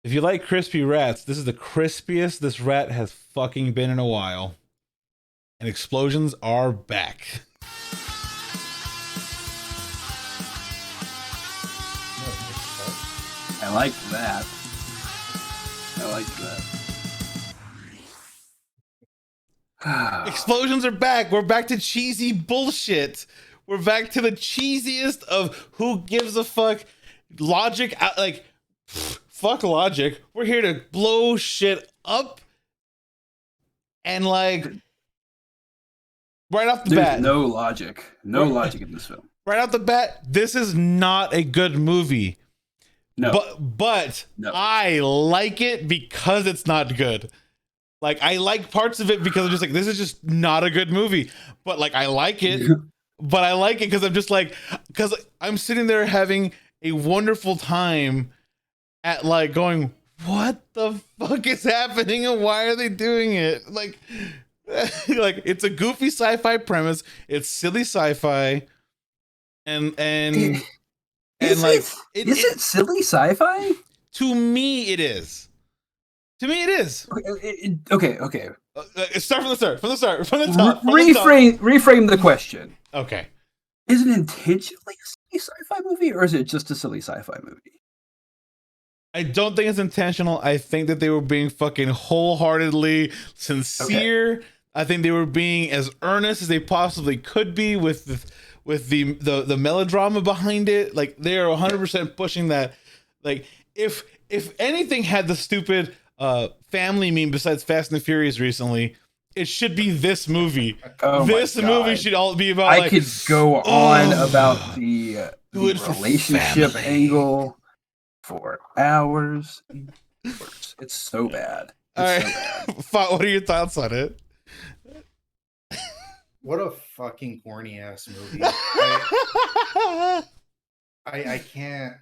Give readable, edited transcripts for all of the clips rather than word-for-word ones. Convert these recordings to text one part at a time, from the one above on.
If you like crispy rats, this is the crispiest this rat has fucking been in a while. And explosions are back. I like that. I like that. Explosions are back. We're back to cheesy bullshit. We're back to the cheesiest of who gives a fuck logic. Like, fuck logic. We're here to blow shit up. And like, right off the bat, no logic. No logic in this film. Right off the bat, this is not a good movie. No. But no. I like it because it's not good. Like, I like parts of it because I'm just like, this is just not a good movie. But like, I like it. But I like it because I'm just like, because I'm sitting there having a wonderful time at like going, what the fuck is happening and why are they doing it? Like, like it's a goofy sci-fi premise. It's silly sci-fi, and is like it silly sci-fi? To me, it is. To me, it is. Okay. Start from the start. From the start. From the top. Reframe the question. Okay. Is it intentionally a silly sci-fi movie, or is it just a silly sci-fi movie? I don't think it's intentional. I think that they were being fucking wholeheartedly sincere. Okay. I think they were being as earnest as they possibly could be with the melodrama behind it. Like, they're 100% pushing that. Like, if anything had the stupid family meme besides Fast and the Furious recently, it should be this movie. Oh this movie should all be about. I could go on about the relationship angle for hours. It's so bad. All right, what are your thoughts on it? What a fucking corny ass movie. I can't.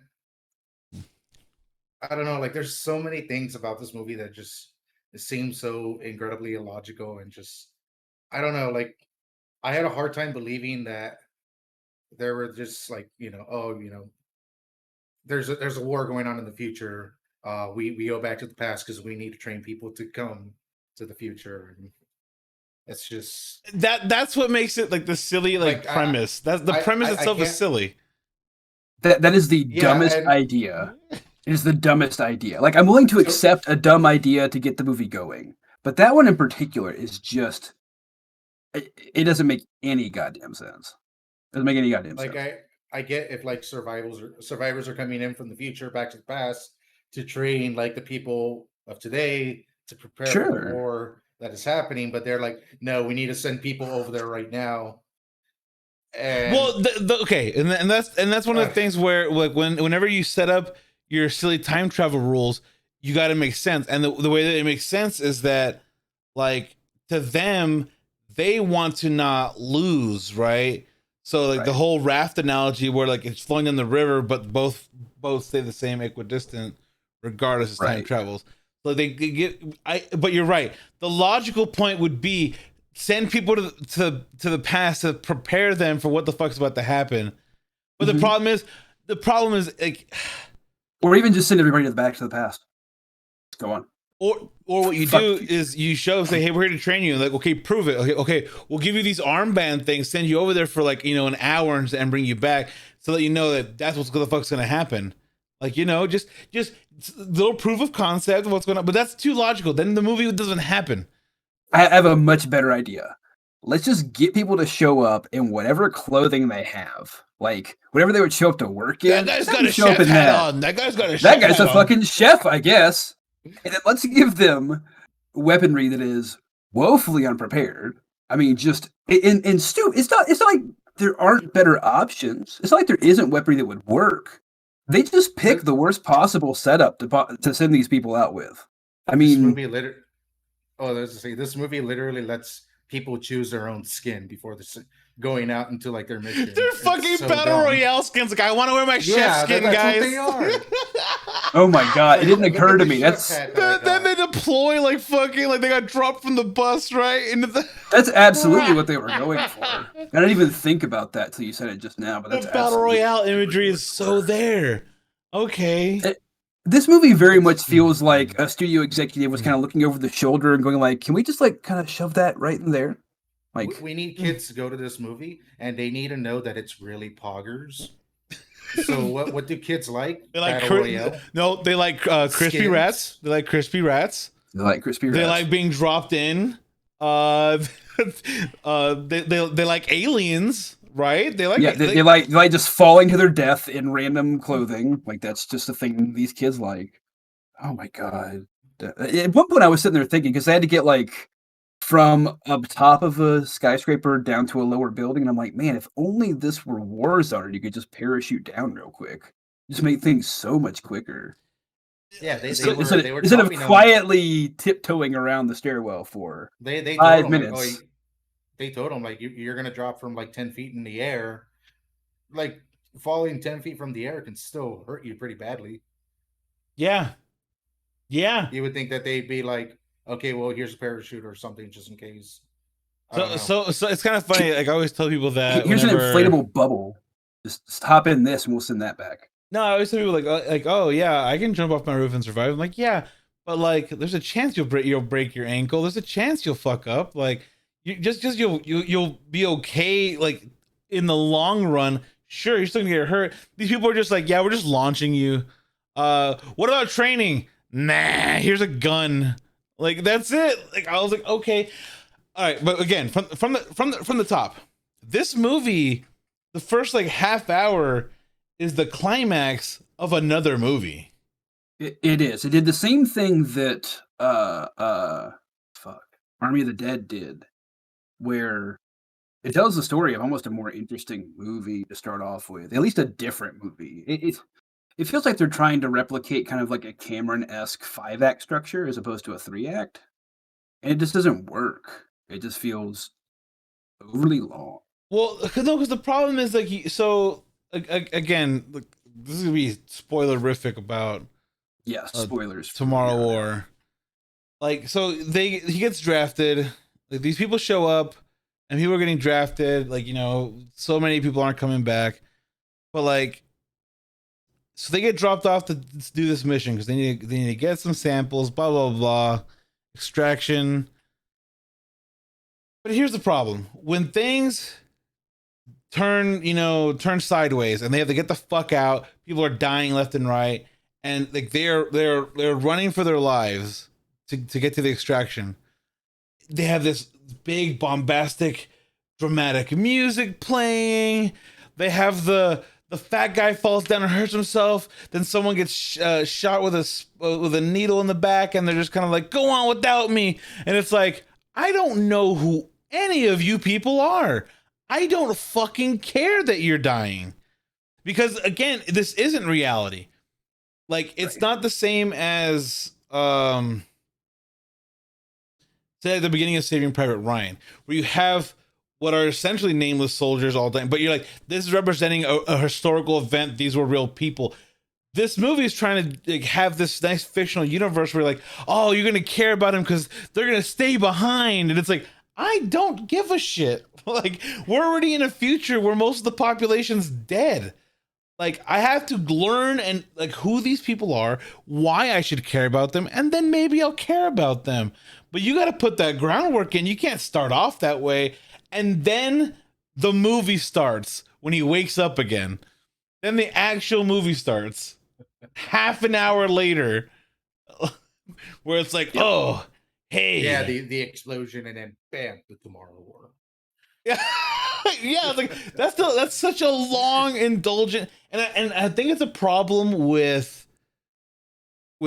I don't know. Like, there's so many things about this movie that just seem so incredibly illogical and just, I don't know. Like, I had a hard time believing that there were just like, there's a war going on in the future. We go back to the past because we need to train people to come to the future. And it's just that's what makes it like the silly premise. That's the premise itself is silly. That is the dumbest idea. It is the dumbest idea. Like, I'm willing to accept a dumb idea to get the movie going, but that one in particular is just, it doesn't make any goddamn sense. It doesn't make any goddamn sense. Like, I get if like survivors are coming in from the future back to the past to train like the people of today to prepare for the war that is happening, but they're like, no, we need to send people over there right now. And well, okay, and that's one of the things where like whenever you set up your silly time travel rules, you got to make sense. And the way that it makes sense is that, like, to them, they want to not lose, right? So like the whole raft analogy where like it's flowing down the river, but both stay the same equidistant regardless as time travels. So they get but you're right. The logical point would be send people to the past to prepare them for what the fuck's about to happen. But the problem is like, or even just send everybody back to the past. Go on. Or what you do is you say, hey, we're here to train you. Like, okay, prove it. Okay, we'll give you these armband things, send you over there for like, an hour and bring you back so that you know that that's what the fuck's going to happen. Like, just little proof of concept of what's going on. But that's too logical. Then the movie doesn't happen. I have a much better idea. Let's just get people to show up in whatever clothing they have. Like, whatever they would show up to work in. That guy's got a chef hat on. That guy's got a chef hat on. That guy's a fucking chef, I guess. And then let's give them weaponry that is woefully unprepared. I mean, just it's not like there aren't better options. It's not like there isn't weaponry that would work. They just pick the worst possible setup to send these people out with. I mean, this movie literally lets people choose their own skin before going out into like their mission. They're fucking battle royale skins. Like, I want to wear my chef skin, guys. What they are. Oh my god, it didn't occur to me. Then they deploy like fucking like they got dropped from the bus right into the. That's absolutely what they were going for. I didn't even think about that till you said it just now. But that's the battle royale imagery is so there. Okay. This movie very much feels like a studio executive was kind of looking over the shoulder and going like, "Can we just like kind of shove that right in there?" Like, we need kids to go to this movie, and they need to know that it's really poggers. So what do kids like? They like Battle Royale? No, they like crispy Skins? rats. They like crispy rats. they like crispy They rats. like being dropped in. They like aliens, right? They like they like just falling to their death in random clothing. Like that's just a thing these kids like. Oh my god! At one point, I was sitting there thinking because they had to get like from up top of a skyscraper down to a lower building, and I'm like, man, if only this were Warzone, you could just parachute down real quick. Just make things so much quicker. Yeah, they Instead were of talking quietly tiptoeing around the stairwell for they 5 told him, like, minutes. they told him like you're gonna drop from like 10 feet in the air. Like falling 10 feet from the air can still hurt you pretty badly. Yeah. You would think that they'd be like, okay, well, here's a parachute or something just in case. So it's kind of funny. Like I always tell people that Here's an inflatable bubble. Just hop in this, and we'll send that back. No, I always tell people like, oh yeah, I can jump off my roof and survive. I'm like, yeah, but like, there's a chance you'll break your ankle. There's a chance you'll fuck up. Like, you'll be okay. Like in the long run, sure, you're still gonna get hurt. These people are just like, yeah, we're just launching you. What about training? Nah, here's a gun. Like that's it. Like I was like, okay, all right. But again, from the top, this movie, the first like half hour is the climax of another movie. It is. It did the same thing that Army of the Dead did, where it tells the story of almost a more interesting movie to start off with, at least a different movie. It feels like they're trying to replicate kind of like a Cameron-esque 5-act structure as opposed to a 3-act, and it just doesn't work. It just feels overly long. Well, no, because the problem is like again, like, this is gonna be spoilerific about spoilers. Tomorrow War. Like, so he gets drafted. Like these people show up, and people are getting drafted. Like so many people aren't coming back, but like, so they get dropped off to do this mission because they need to get some samples. Blah blah blah, extraction. But here's the problem: when things turn sideways and they have to get the fuck out, people are dying left and right, and like they're running for their lives to get to the extraction. They have this big bombastic dramatic music playing. They have the fat guy falls down and hurts himself, then someone gets shot with a needle in the back, and they're just kind of like, go on without me. And it's like, I don't know who any of you people are. I don't fucking care that you're dying. Because again, this isn't reality. Like, it's not the same as say at the beginning of Saving Private Ryan, where you have what are essentially nameless soldiers all day, but you're like, this is representing a historical event. These were real people. This movie is trying to like have this nice fictional universe where like, oh, you're gonna care about them because they're gonna stay behind, and it's like, I don't give a shit. Like, we're already in a future where most of the population's dead. Like, I have to learn and like who these people are, why I should care about them, and then maybe I'll care about them. But you got to put that groundwork in. You can't start off that way. And then the movie starts when he wakes up again. Then the actual movie starts half an hour later, where it's like, oh, hey. Yeah, the explosion, and then bam, the Tomorrow War. Yeah. Yeah, like that's such a long indulgent, and I think it's a problem with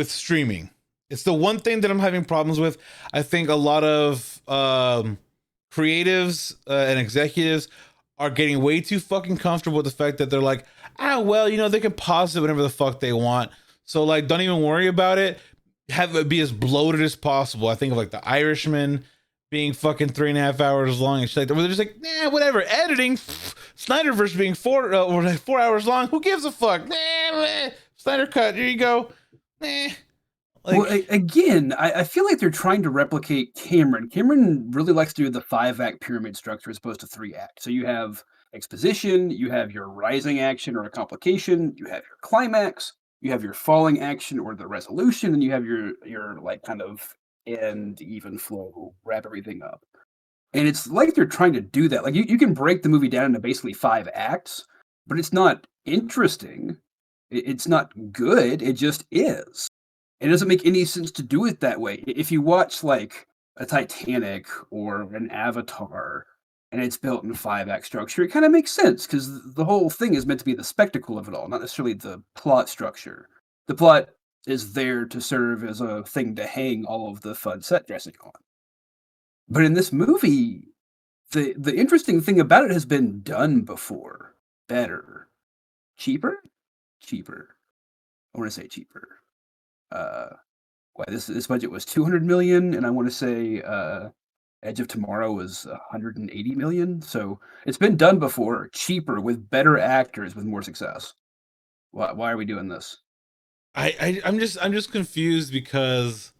streaming. It's the one thing that I'm having problems with. I think a lot of creatives and executives are getting way too fucking comfortable with the fact that they're like, well, they can pause it whenever the fuck they want. So like, don't even worry about it. Have it be as bloated as possible. I think of like The Irishman being fucking 3.5 hours long and shit like that, where they're just like, nah, whatever. Editing, Snyderverse being 4 hours long. Who gives a fuck? Nah, Snyder cut. Here you go. Nah. Like, well, again, I feel like they're trying to replicate Cameron. Cameron really likes to do the 5-act pyramid structure as opposed to 3-act. So you have exposition, you have your rising action or a complication, you have your climax, you have your falling action or the resolution, and you have your like kind of end even flow, wrap everything up. And it's like they're trying to do that. Like you can break the movie down into basically 5 acts, but it's not interesting. It's not good. It just is. It doesn't make any sense to do it that way. If you watch like a Titanic or an Avatar and it's built in 5 act structure, it kind of makes sense because the whole thing is meant to be the spectacle of it all, not necessarily the plot structure. The plot is there to serve as a thing to hang all of the fun set dressing on. But in this movie, the interesting thing about it has been done before. Better. Cheaper? Cheaper. I want to say cheaper. This budget was 200 million, and I want to say Edge of Tomorrow was 180 million. So it's been done before, cheaper, with better actors, with more success. Why are we doing this? I'm just confused because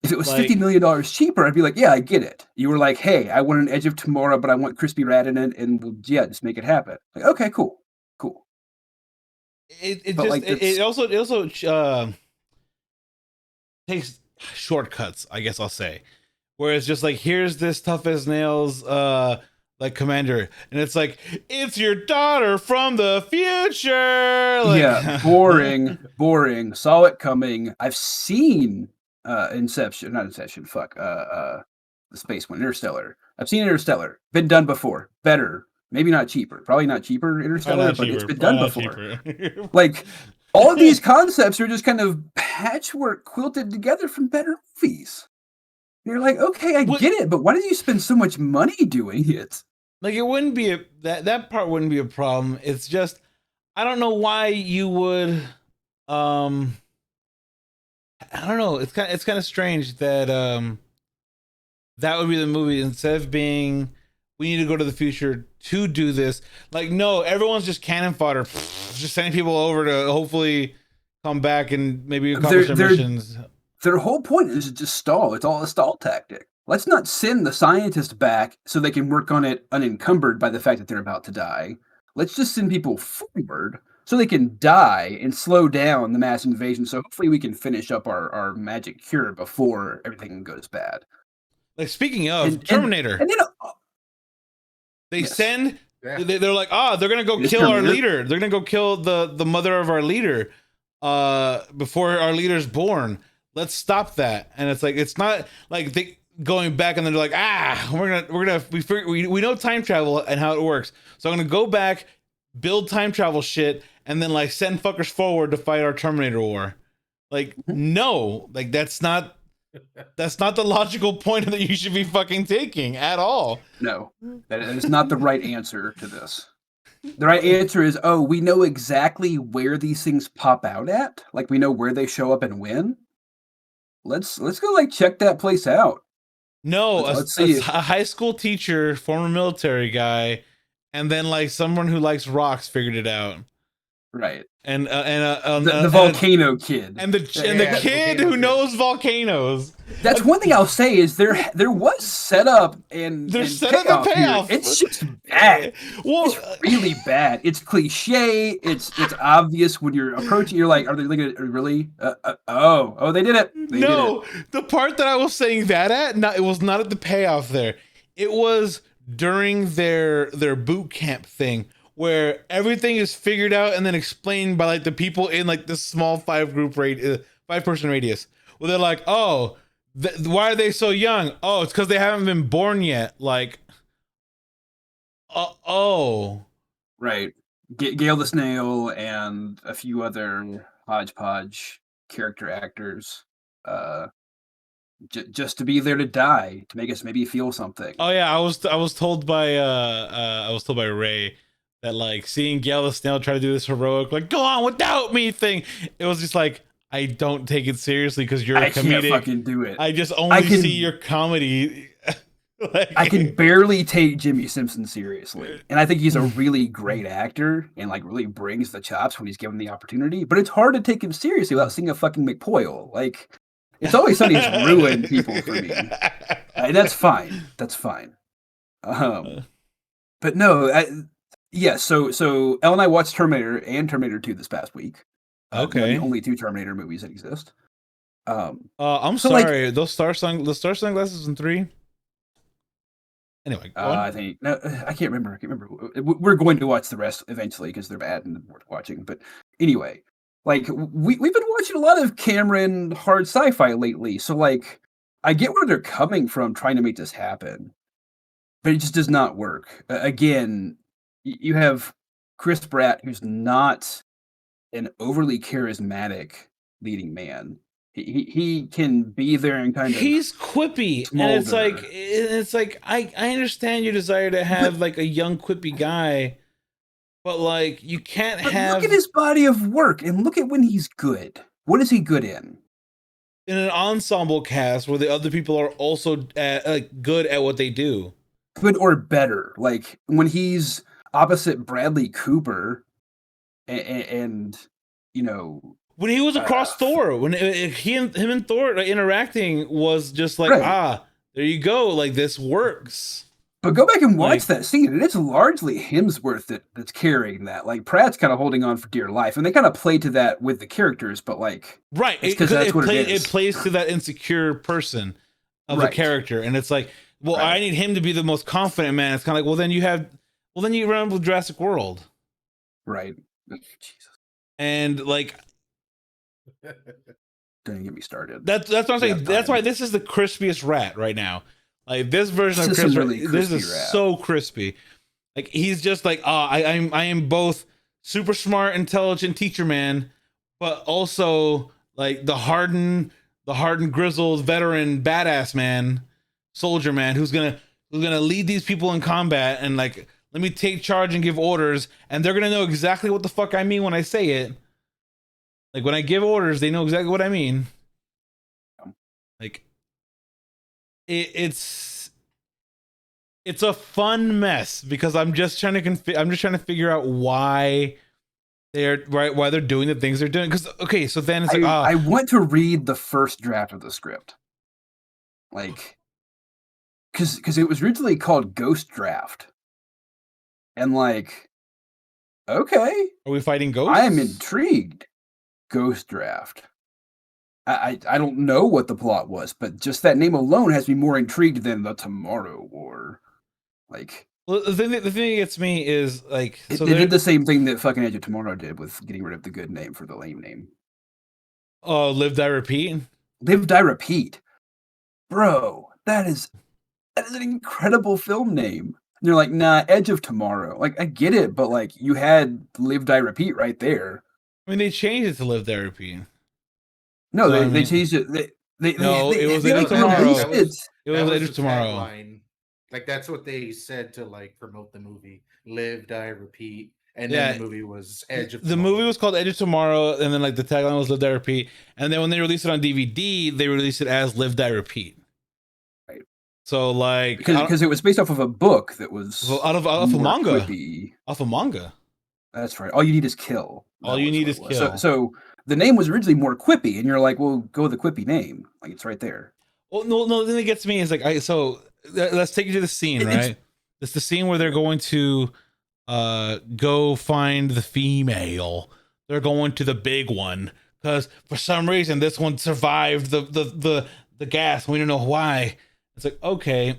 if it was $50 million cheaper, I'd be like, yeah, I get it. You were like, hey, I want an Edge of Tomorrow, but I want Crispy Rat in it, and we'll, just make it happen. Like, okay, cool. It also takes shortcuts, I guess I'll say. Where it's just like, here's this tough as nails like commander, and it's like, it's your daughter from the future. Like, yeah, boring. Saw it coming. I've seen not Inception, the space one, Interstellar. I've seen Interstellar. Been done before. Better. Maybe not cheaper. Probably not cheaper, Interstellar, but it's been done before. Like, all of these concepts are just kind of patchwork quilted together from better movies. And you're like, okay, I get it, but why did you spend so much money doing it? Like, it wouldn't be that part wouldn't be a problem. It's just, I don't know why you would I don't know. It's kind of strange that that would be the movie instead of being, we need to go to the future to do this. Like, no, everyone's just cannon fodder, just sending people over to hopefully come back and maybe accomplish their missions. Their whole point is to just stall. It's all a stall tactic. Let's not send the scientist back so they can work on it unencumbered by the fact that they're about to die. Let's just send people forward so they can die and slow down the mass invasion. So hopefully we can finish up our magic cure before everything goes bad. Like, speaking of Terminator, they send. They're like, they're gonna go kill our leader. They're gonna go kill the mother of our leader before our leader's born. Let's stop that. And it's like, it's not like they going back and then they're like, we know time travel and how it works. So I'm gonna go back, build time travel shit, and then like send fuckers forward to fight our Terminator war. Like, no, like that's not the logical point that you should be fucking taking at all. No, that is not the right answer to this. The right answer is, we know exactly where these things pop out at. Like, we know where they show up and when. Let's go like check that place out. No, let's see. A high school teacher, former military guy, and then like someone who likes rocks figured it out. Right. And the volcano kid. And the kid who knows volcanoes. That's one thing I'll say is there was setup and payoff. It's just bad. Well, it's really bad. It's cliche. It's obvious when you're approaching. You're like, are they looking at really? They did it. They did it. The part that I was saying that at, it was not at the payoff there. It was during their boot camp thing, where everything is figured out and then explained by like the people in like this small 5-person radius. Well, they're like, why are they so young? Oh, it's because they haven't been born yet. Like, right. Gale the Snail and a few other hodgepodge character actors, just to be there to die, to make us maybe feel something. Oh yeah, I was told by Ray that like seeing Gale the Snail try to do this heroic, like, go on without me thing. It was just like, I don't take it seriously because you're a comedic. I can't fucking do it. I just only see your comedy. Like, I can barely take Jimmy Simpson seriously. And I think he's a really great actor and like really brings the chops when he's given the opportunity. But it's hard to take him seriously without seeing a fucking McPoyle. Like, It's Always Sunny's ruined people for me. That's fine. But no, so Elle and I watched Terminator and Terminator 2 this past week. Okay. The only 2 Terminator movies that exist. I'm so, sorry. Those star sunglasses in 3. Anyway, go on. I think no, I can't remember. We're going to watch the rest eventually because they're bad and worth watching. But anyway, like we've been watching a lot of Cameron hard sci-fi lately. So like, I get where they're coming from trying to make this happen, but it just does not work. Again, you have Chris Bratt, who's not an overly charismatic leading man. He can be there and kind of He's quippy, smolder. and it's like I understand your desire to have like a young quippy guy, but like you can't have. Look at his body of work and look at when he's good. What is he good in? In an ensemble cast where the other people are also good at what they do. Good or better. Like when he's opposite Bradley Cooper and you know, when he was across Thor, when him and Thor interacting was just like, right. There you go. Like this works. But go back and watch that scene, and it's largely Hemsworth that's carrying that. Like Pratt's kind of holding on for dear life, and they kind of play to that with the characters. But like, right, because that's what it is. It plays to that insecure person of the character, and it's like, well, I need him to be the most confident man. It's kind of like, well, then you run with Jurassic World, right? Jesus. And like, don't even get me started. That's what I'm saying. That's why this is the crispiest Rat right now. Like this version of Chris, really this is rat. So crispy. Like he's just like, I am both super smart, intelligent teacher man, but also like the hardened, grizzled veteran badass man, soldier man who's gonna lead these people in combat and like let me take charge and give orders, and they're gonna know exactly what the fuck I mean when I say it. Like when I give orders, they know exactly what I mean. Like it's a fun mess because I'm just trying to figure out why they're doing the things they're doing. Because okay, so then it's I want to read the first draft of the script, like because it was originally called Ghost Draft, and like, okay, are we fighting ghosts? I am intrigued. Ghost Draft. I don't know what the plot was, but just that name alone has me more intrigued than the Tomorrow War. Like, well, the thing that gets me is like, so they did the same thing that fucking Edge of Tomorrow did with getting rid of the good name for the lame name. Oh, Live Die Repeat. Live Die Repeat, bro. That is an incredible film name. And they're like, nah, Edge of Tomorrow. Like, I get it, but like, you had Live Die Repeat right there. I mean, they changed it to Live Die Repeat. No, so they changed it. It was Edge of Tomorrow. It was Edge of Tomorrow. Like that's what they said to like promote the movie. Live, Die, Repeat. And then the movie was Edge of Tomorrow. The movie was called Edge of Tomorrow, and then like the tagline was Live, Die, Repeat. And then when they released it on DVD, they released it as Live, Die, Repeat. Right. So like because it was based off of a book that was out of a manga. Quippy. Off a manga. That's right. All you need is kill. All you need is kill. So the name was originally more quippy, and you're like, well, go with the quippy name. Like it's right there. Well, no. The thing that gets me is like, let's take you to the scene, right? It's the scene where they're going to go find the female. They're going to the big one because for some reason this one survived the gas. We don't know why. It's like, okay.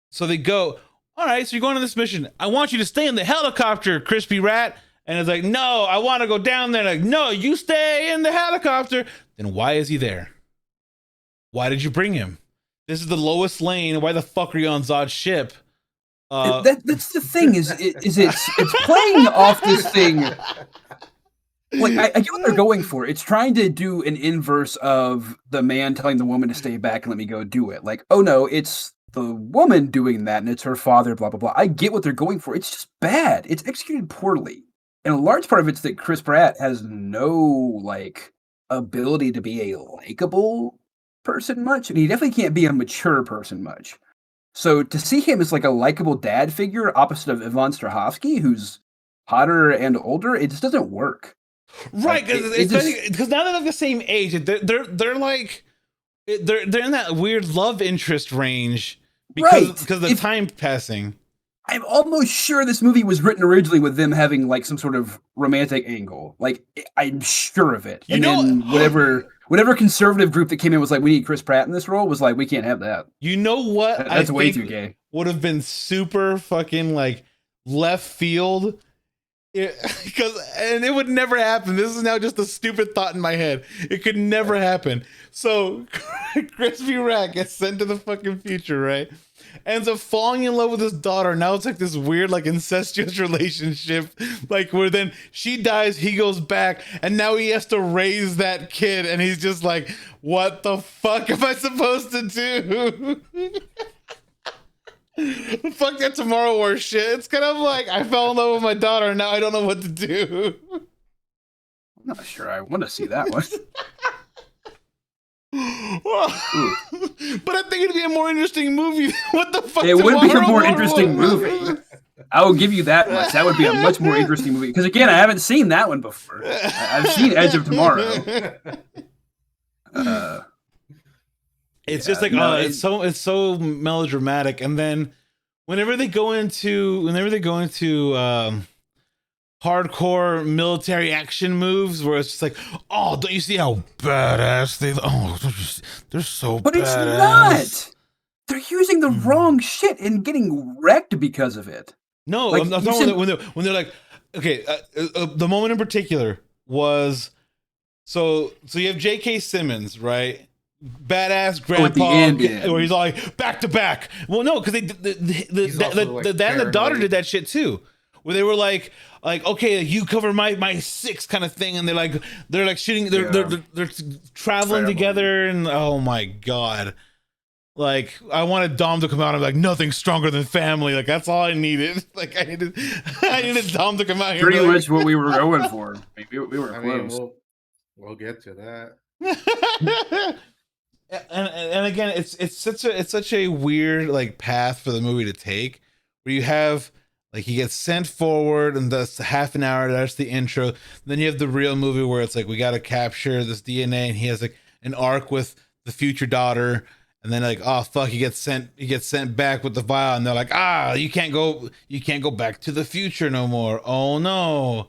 So they go, all right, so you're going on this mission. I want you to stay in the helicopter, Crispy Rat. And it's like, no, I want to go down there. Like, no, you stay in the helicopter. Then why is he there? Why did you bring him? This is the lowest lane. Why the fuck are you on Zod's ship? That's the thing. Is it's playing off this thing. Like I get what they're going for. It's trying to do an inverse of the man telling the woman to stay back and let me go do it. Like, oh no, it's the woman doing that, and it's her father. Blah blah blah. I get what they're going for. It's just bad. It's executed poorly. And a large part of it's that Chris Pratt has no like ability to be a likable person much, and he definitely can't be a mature person much. So to see him as like a likable dad figure opposite of Yvonne Strahovski, who's hotter and older, it just doesn't work. Right, because now they're like the same age. They're like they're in that weird love interest range because of the time passing. I'm almost sure this movie was written originally with them having like some sort of romantic angle. Like I'm sure of it. Then whatever conservative group that came in was like, we need Chris Pratt in this role, was like, we can't have that. You know what? That's way too gay. Would have been super fucking like left field. And it would never happen. This is now just a stupid thought in my head. It could never happen. So Crispy Rat gets sent to the fucking future, right? Ends up falling in love with his daughter. Now it's like this weird, like incestuous relationship, like where then she dies, he goes back, and now he has to raise that kid, and he's just like, what the fuck am I supposed to do? Fuck that Tomorrow War shit. It's kind of like I fell in love with my daughter and now I don't know what to do. I'm not sure I want to see that one. But I think it'd be a more interesting movie. What the fuck? It would be a more interesting movie. I will give you that much. That would be a much more interesting movie. Because again, I haven't seen that one before. I've seen Edge of Tomorrow. It's just like it's so melodramatic, and then whenever they go into hardcore military action moves, where it's just like, oh, don't you see how badass they're so but badass. It's not. They're using the wrong shit and getting wrecked because of it. No, like, I'm talking when they're like, okay, the moment in particular was so you have J.K. Simmons, right? Badass grandpa, where he's all like back to back. Well, no, because the dad and the daughter did that shit too, where they were like okay, you cover my six kind of thing, and they're like shooting, they're traveling together, and oh my god, like I wanted Dom to come out and be like, nothing's stronger than family. Like that's all I needed. Like I needed Dom to come out here. Pretty much what we were going for. We were close. We'll get to that. And again, it's such a weird like path for the movie to take, where you have like he gets sent forward, and that's half an hour. That's the intro. Then you have the real movie where it's like we got to capture this DNA, and he has like an arc with the future daughter, and then like oh fuck, he gets sent back with the vial, and they're like you can't go back to the future no more. Oh no,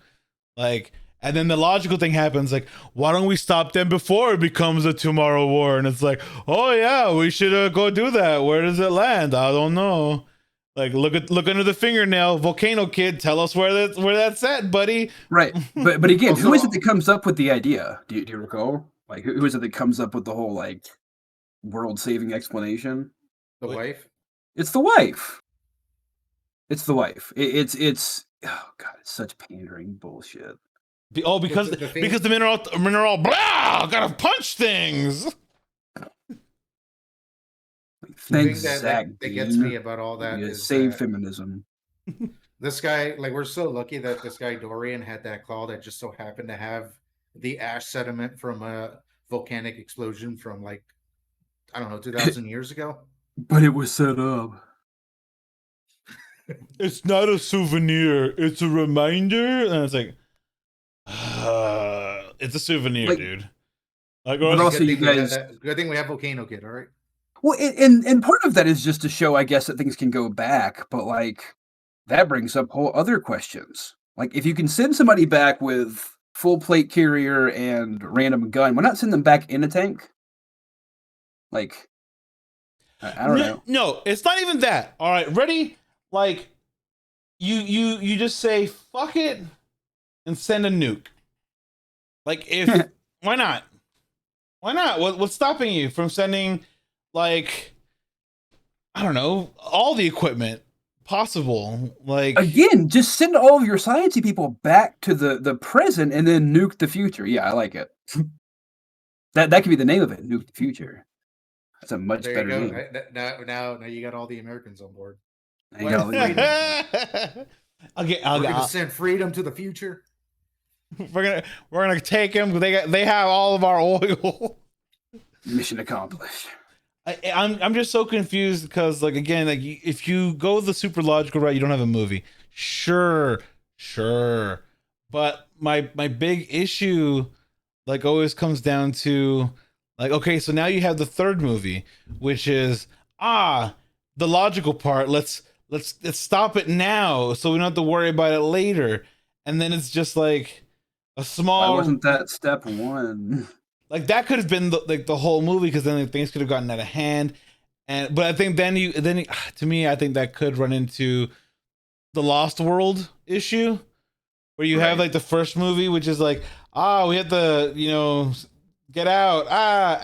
like. And then the logical thing happens, like, why don't we stop them before it becomes a Tomorrow War? And it's like, oh yeah, we should go do that. Where does it land? I don't know. Like, look under the fingernail, Volcano Kid. Tell us where that's at, buddy. Right, but again, also, who is it that comes up with the idea? Do you recall? Like, who is it that comes up with the whole like world-saving explanation? The wife. It's the wife. It's the wife. It's oh god, it's such pandering bullshit. Oh, because the men are all blah, gotta punch things. Thanks, that gets me about all that is save feminism. This guy, like, we're so lucky that this guy Dorian had that claw that just so happened to have the ash sediment from a volcanic explosion from like I don't know 2,000 years ago. But it was set up. It's not a souvenir; it's a reminder. And it's like. It's a souvenir, like, dude. Like, but also, you guys. Good thing we have Volcano Kid, all right? Well, and part of that is just to show, I guess, that things can go back. But like, that brings up whole other questions. Like, if you can send somebody back with full plate carrier and random gun, why not send them back in a tank? Like, I don't know. No, it's not even that. All right, ready? Like, you just say fuck it. And send a nuke. Like, if why not? Why not? What's stopping you from sending, like, I don't know, all the equipment possible? Like, again, just send all of your sciencey people back to the present and then nuke the future. Yeah, I like it. that could be the name of it. Nuke the future. That's a much better name. Now you got all the Americans on board. Okay, we're gonna send freedom to the future. We're gonna take them. They have all of our oil. Mission accomplished. I'm just so confused because, like, again, like if you go the super logical route, you don't have a movie. Sure, but my big issue, like, always comes down to, like, okay, so now you have the third movie, which is the logical part. Let's let's stop it now so we don't have to worry about it later. And then it's just like a small. Why wasn't that step one? Like that could have been the whole movie, because then things could have gotten out of hand. But I think to me, I think that could run into the Lost World issue, where you have like the first movie, which is like, we have to, get out,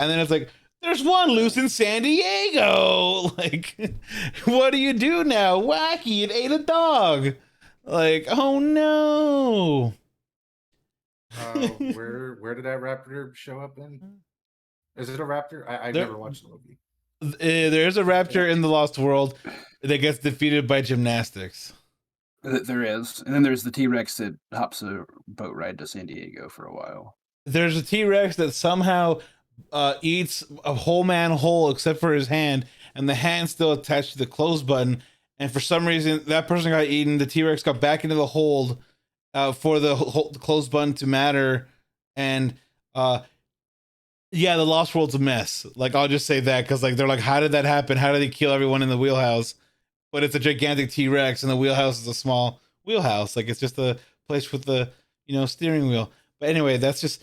and then it's like, there's one loose in San Diego. Like, what do you do now? Wacky, it ate a dog. Like, oh no. Where did that raptor show up in? Is it a raptor? I never watched the movie. There's a raptor in the Lost World that gets defeated by gymnastics. There is, and then there's the T-Rex that hops a boat ride to San Diego for a while. There's a T-Rex that somehow eats a whole man whole except for his hand, and the hand's still attached to the close button. And for some reason, that person got eaten. The T-Rex got back into the hold for the close button to matter. And yeah, the Lost World's a mess. Like, I'll just say that, because like they're like, how did that happen? How did they kill everyone in the wheelhouse? But it's a gigantic T-Rex, and the wheelhouse is a small wheelhouse. Like, it's just a place with the steering wheel. But anyway, that's just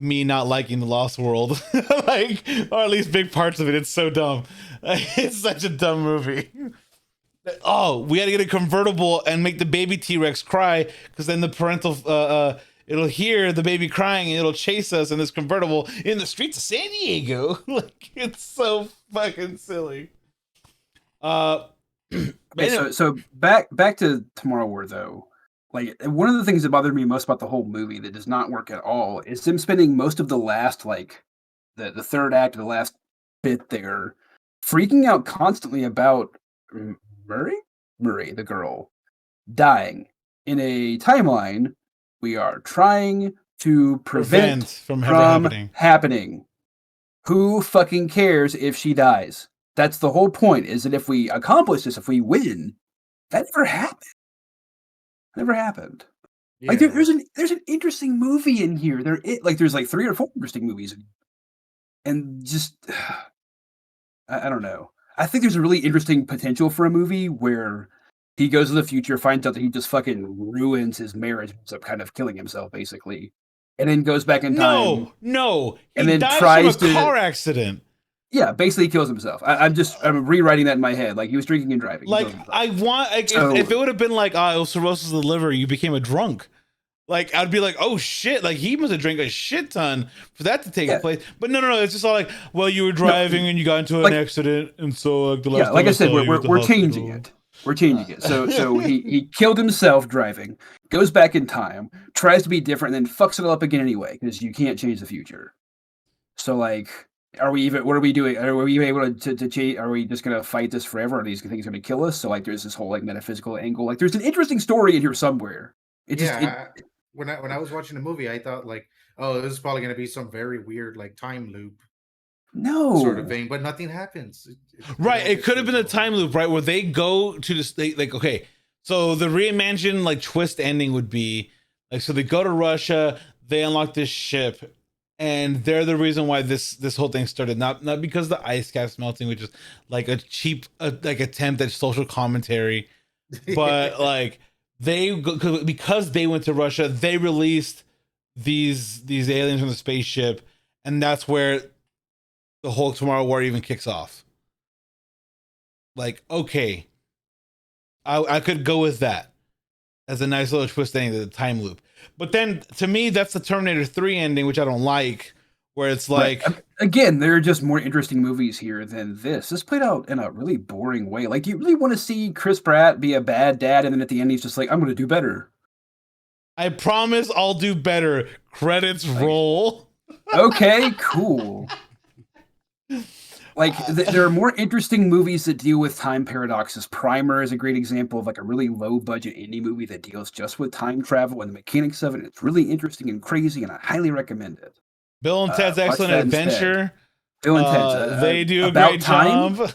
me not liking the Lost World, like, or at least big parts of it. It's so dumb. It's such a dumb movie. Oh, we had to get a convertible and make the baby T-Rex cry, because then the parental it'll hear the baby crying and it'll chase us in this convertible in the streets of San Diego. Like, it's so fucking silly. Okay, so back to Tomorrow War, though. Like, one of the things that bothered me most about the whole movie that does not work at all is them spending most of the last, like, the third act of the last bit there, freaking out constantly about Murray, the girl, dying. In a timeline we are trying to prevent from happening. Who fucking cares if she dies? That's the whole point, is that if we accomplish this, if we win, that never happened. Never happened. Yeah. Like, there's an interesting movie in here. There's like 3 or 4 interesting movies, and just I don't know. I think there's a really interesting potential for a movie where he goes to the future, finds out that he just fucking ruins his marriage, ends up kind of killing himself, basically, and then goes back in time. No, and then dies from a car accident. Yeah, basically kills himself. I'm rewriting that in my head. Like, he was drinking and driving. Like, if it would have been like, it was cirrhosis of the liver, you became a drunk. Like, I'd be like, oh shit, like, he must have drank a shit ton for that to take place. But no, it's just all like, well, you were driving and you got into an accident, and so like the last like I said, we're changing it. We're changing it. So he killed himself driving, goes back in time, tries to be different, and then fucks it all up again anyway, because you can't change the future. So, like, what are we doing? Are we able to change? Are we just going to fight this forever? Are these things going to kill us? So, like, there's this whole, like, metaphysical angle. Like, there's an interesting story in here somewhere. When I was watching the movie, I thought, like, oh, this is probably going to be some very weird, like, time loop. No. Sort of thing, but nothing happens. Right. It could have been a time loop, right? Where they go to this, okay. So the reimagined, like, twist ending would be, like, so they go to Russia, they unlock this ship, and they're the reason why this whole thing started. Not because the ice cap's melting, which is like a cheap like attempt at social commentary, but like because they went to Russia, they released these aliens from the spaceship, and that's where the whole Tomorrow War even kicks off. Like, okay, I could go with that as a nice little twist ending to the time loop. But then, to me, that's the Terminator 3 ending, which I don't like, where it's like... But, again, there are just more interesting movies here than this. This played out in a really boring way. Like, do you really want to see Chris Pratt be a bad dad, and then at the end he's just like, I'm going to do better? I promise I'll do better. Credits roll. Okay, cool. Like, there are more interesting movies that deal with time paradoxes. Primer is a great example of, like, a really low-budget indie movie that deals just with time travel and the mechanics of it. It's really interesting and crazy, and I highly recommend it. Bill and Ted's Excellent Adventure. Bill and Ted's. They do a great job.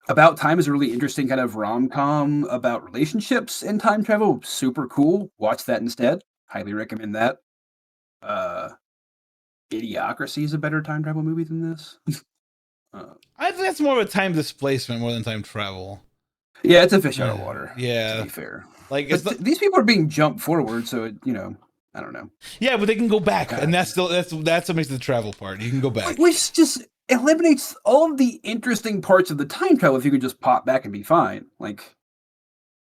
About Time is a really interesting kind of rom-com about relationships and time travel. Super cool. Watch that instead. Highly recommend that. Idiocracy is a better time travel movie than this. I think that's more of a time displacement more than time travel. Yeah, it's a fish out of water. Yeah, to be fair. like these people are being jumped forward, so I don't know. Yeah, but they can go back, and that's what makes the travel part. You can go back, which just eliminates all of the interesting parts of the time travel. If you could just pop back and be fine, like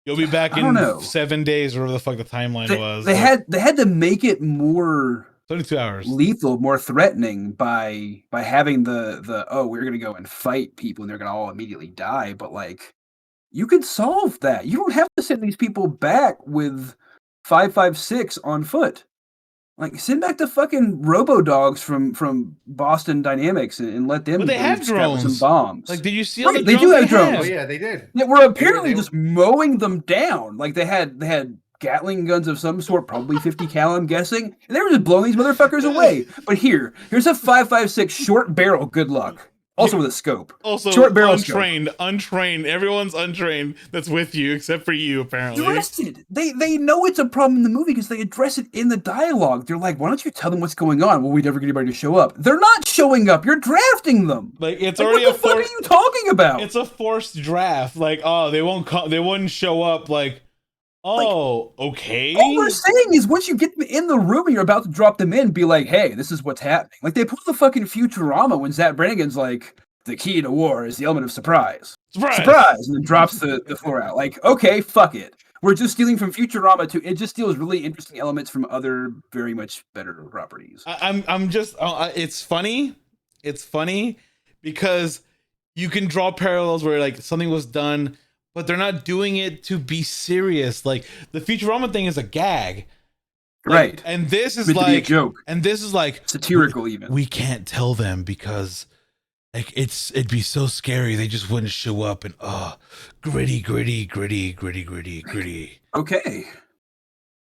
you'll be back in 7 days or whatever the fuck the timeline was. They had to make it more 32 hours lethal, more threatening by having the we're gonna go and fight people and they're gonna all immediately die. But like, you could solve that. You don't have to send these people back with 556 on foot. Like, send back the fucking robo-dogs from Boston Dynamics and let them have drones. Some bombs. Like, did you see all the drones they do have drones? Oh yeah, they did. They were apparently just mowing them down. Like, they had Gatling guns of some sort, probably 50 cal, I'm guessing. And they were just blowing these motherfuckers away. But here's a 5.56 short barrel. Good luck. Also with a scope. Also short barrel untrained. Everyone's untrained that's with you, except for you, apparently. Arrested. They know it's a problem in the movie because they address it in the dialogue. They're like, why don't you tell them what's going on? Well, we never get anybody to show up. They're not showing up. You're drafting them. Like, it's like, already what the fuck are you talking about? It's a forced draft. Like, oh, they wouldn't show up. Like, oh, like, okay. All we're saying is once you get them in the room and you're about to drop them in, be like, hey, this is what's happening. Like, they pull the fucking Futurama when Zach Brannigan's like, the key to war is the element of surprise. Surprise! And then drops the floor out. Like, okay, fuck it. We're just stealing from Futurama it just steals really interesting elements from other very much better properties. It's funny. It's funny because you can draw parallels where like something was done, but they're not doing it to be serious. Like the Futurama thing is a gag. Right. And this is like a joke. And this is like satirical even. We can't tell them because like it'd be so scary they just wouldn't show up and gritty. Okay.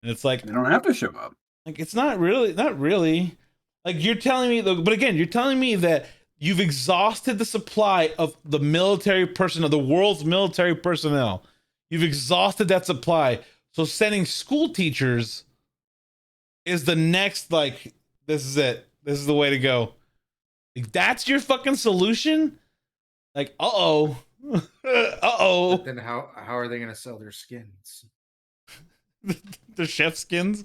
And it's like they don't have to show up. Like it's not really. Like you're telling me but again, you're telling me that you've exhausted the supply of the military personnel, the world's military personnel. You've exhausted that supply. So sending school teachers is the next, like, this is it. This is the way to go. Like, that's your fucking solution? Like, uh-oh. Uh-oh. But then how are they going to sell their skins? The chef skins?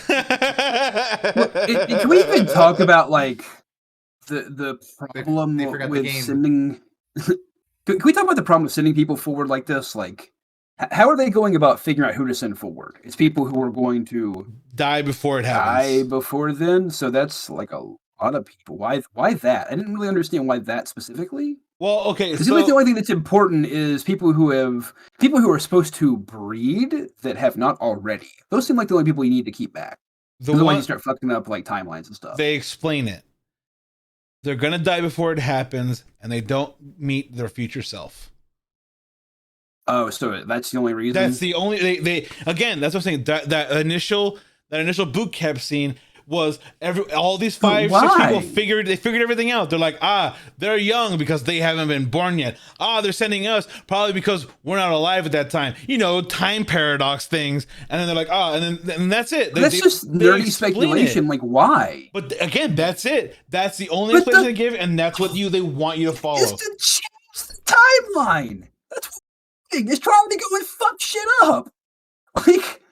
Can we even talk about, like, the problem with sending... Can we talk about the problem of sending people forward like this? Like, how are they going about figuring out who to send forward? It's people who are going to die before it happens. Die before then? So that's like a lot of people. Why that? I didn't really understand why that specifically. Well, okay. So the only thing that's important is people who are supposed to breed that have not already. Those seem like the only people you need to keep back. Otherwise you start fucking up like timelines and stuff. They explain it. They're gonna die before it happens, and they don't meet their future self. Oh, so that's the only reason. That's the only they again. That's what I'm saying. That initial boot camp scene was all these 5-6 people figured everything out. They're like, they're young because they haven't been born yet. They're sending us probably because we're not alive at that time. Time paradox things. And then they're like, and that's it. That's just nerdy speculation. Like, why? But again, that's it. That's the only explanation they give, and that's what they want you to follow. Just to change the timeline. That's what it's trying to go and fuck shit up. Like.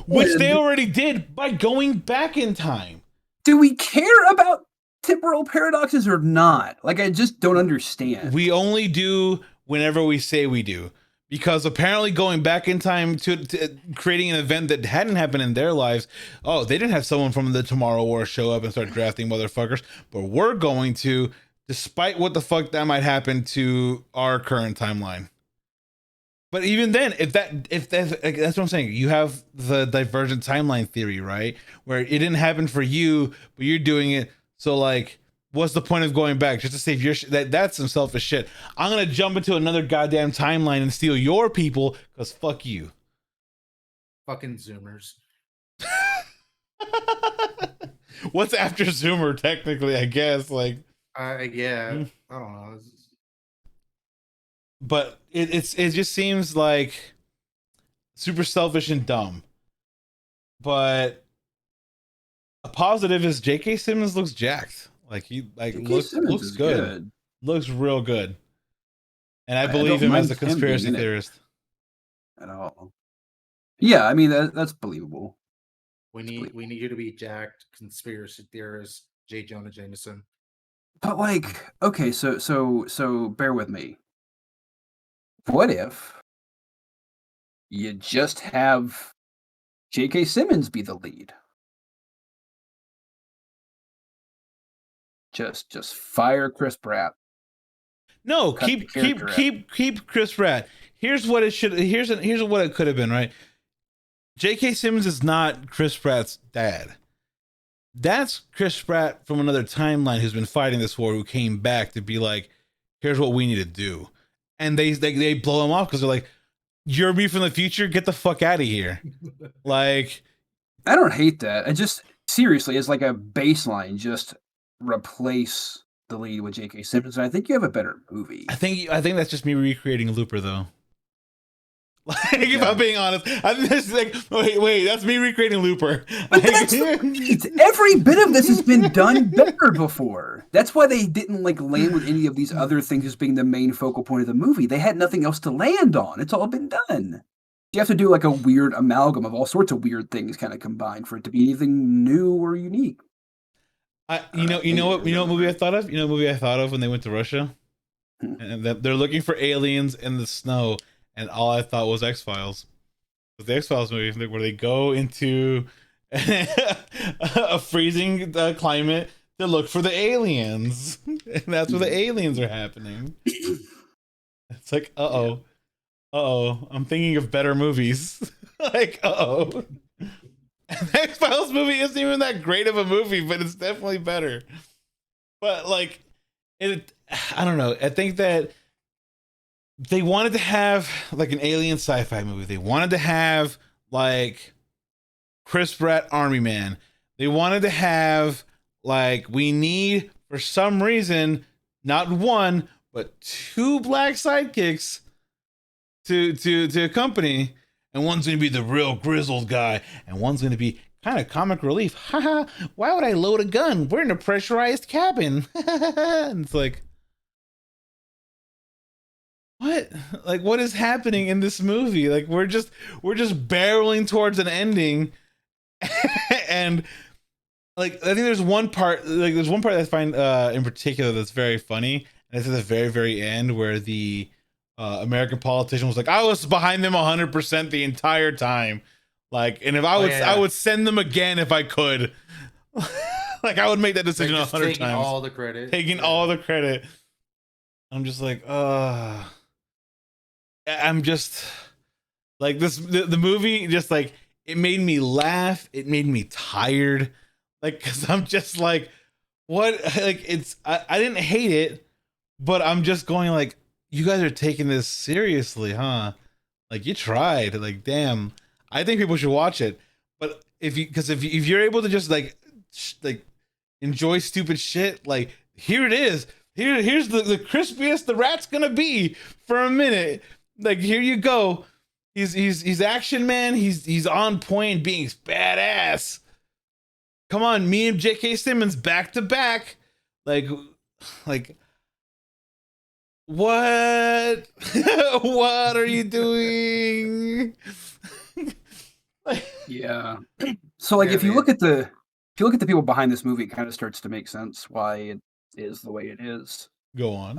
Which they already did by going back in time. Do we care about temporal paradoxes or not? Like, I just don't understand. We only do whenever we say we do. Because apparently going back in time to creating an event that hadn't happened in their lives, they didn't have someone from the Tomorrow War show up and start drafting motherfuckers. But we're going to, despite what the fuck that might happen to our current timeline. But even then, if that's what I'm saying, you have the divergent timeline theory, right? Where it didn't happen for you, but you're doing it. So like, what's the point of going back just to save your that's some selfish shit. I'm gonna jump into another goddamn timeline and steal your people because fuck you. Fucking Zoomers. What's after Zoomer? Technically, I guess. Like, yeah, I don't know. But it just seems like super selfish and dumb. But a positive is J.K. Simmons looks jacked. Like he looks good. Looks real good. and I believe him as a him conspiracy theorist at all. Yeah, I mean that's believable. We need you to be jacked conspiracy theorist J. Jonah Jameson. But like, okay, so bear with me. What if you just have J.K. Simmons be the lead? Just fire Chris Pratt. No, keep Chris Pratt. Here's what it should. Here's what it could have been. Right, J.K. Simmons is not Chris Pratt's dad. That's Chris Pratt from another timeline who's been fighting this war, who came back to be like, "Here's what we need to do," and they blow him off because they're like, "You're me from the future. Get the fuck out of here!" Like, I don't hate that. I just seriously, as like a baseline, just replace the lead with J.K. Simmons, and I think you have a better movie. I think that's just me recreating Looper, though. Like, if I'm being honest, I'm just like, wait, that's me recreating Looper. But that's every bit of this has been done better before. That's why they didn't like land with any of these other things as being the main focal point of the movie. They had nothing else to land on. It's all been done. You have to do like a weird amalgam of all sorts of weird things kind of combined for it to be anything new or unique. You know what movie I thought of? You know what movie I thought of when they went to Russia? And they're looking for aliens in the snow, and all I thought was X-Files. It was the X-Files movie where they go into a freezing climate to look for the aliens. And that's where the aliens are happening. It's like, uh-oh, I'm thinking of better movies. Like, uh-oh. The X-Files movie isn't even that great of a movie, but it's definitely better. But like, I don't know. I think that they wanted to have like an alien sci-fi movie. They wanted to have like Chris Pratt Army Man. They wanted to have like, we need for some reason not one but two black sidekicks to accompany, and one's gonna be the real grizzled guy, and one's gonna be kind of comic relief. Haha, why would I load a gun? We're in a pressurized cabin. And it's like, what? Like, what is happening in this movie? Like, we're just barreling towards an ending. And like, I think there's one part that I find in particular that's very funny, and it's at the very, very end where the American politician was like, I was behind them 100% the entire time. Like, and if I would send them again if I could. Like, I would make that decision 100 times. Taking all the credit. Taking all the credit. I'm just like, I'm just like this. The movie just like, it made me laugh. It made me tired. Like, cause I'm just like, what? Like, I didn't hate it, but I'm just going like, you guys are taking this seriously, huh? Like, you tried. Like, damn. I think people should watch it. But if you're able to just like enjoy stupid shit, like, here it is. Here's the crispiest the rat's gonna be for a minute. Like, here you go. He's action man. He's on point, being badass. Come on, me and J.K. Simmons back to back. Like what? What are you doing? Yeah. So like, if you look at the people behind this movie, it kind of starts to make sense why it is the way it is. Go on.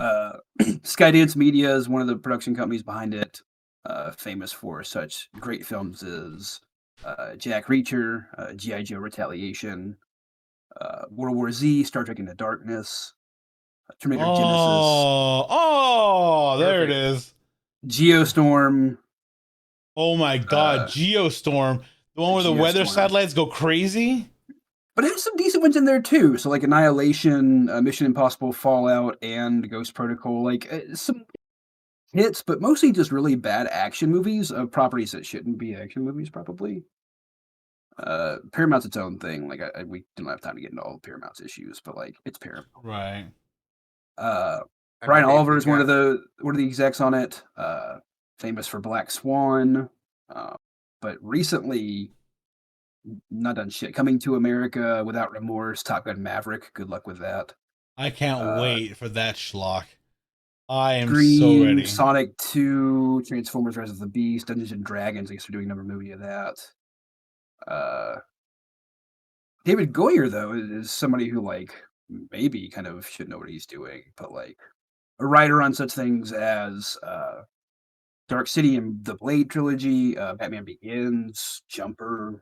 Skydance Media is one of the production companies behind it, famous for such great films as Jack Reacher, G.I. Joe Retaliation, World War Z, Star Trek Into Darkness, Terminator Genesis. Oh, there it is. Geostorm. Oh my God, Geostorm. The one where the weather satellites go crazy? But there's some decent ones in there too. So like Annihilation, Mission Impossible, Fallout, and Ghost Protocol. Like some hits, but mostly just really bad action movies of properties that shouldn't be action movies, probably. Paramount's its own thing. Like we didn't have time to get into all of Paramount's issues, but like, it's Paramount. Right. Brian Oliver is one of the execs on it. Famous for Black Swan. But recently, not done shit. Coming to America, Without Remorse, Top Gun Maverick. Good luck with that. I can't wait for that schlock. I am so Scream, ready. Sonic 2, Transformers: Rise of the Beast, Dungeons and Dragons. I guess they're doing another movie of that. David Goyer, though, is somebody who, like, maybe kind of should know what he's doing, but, like, a writer on such things as Dark City and the Blade trilogy, Batman Begins, Jumper,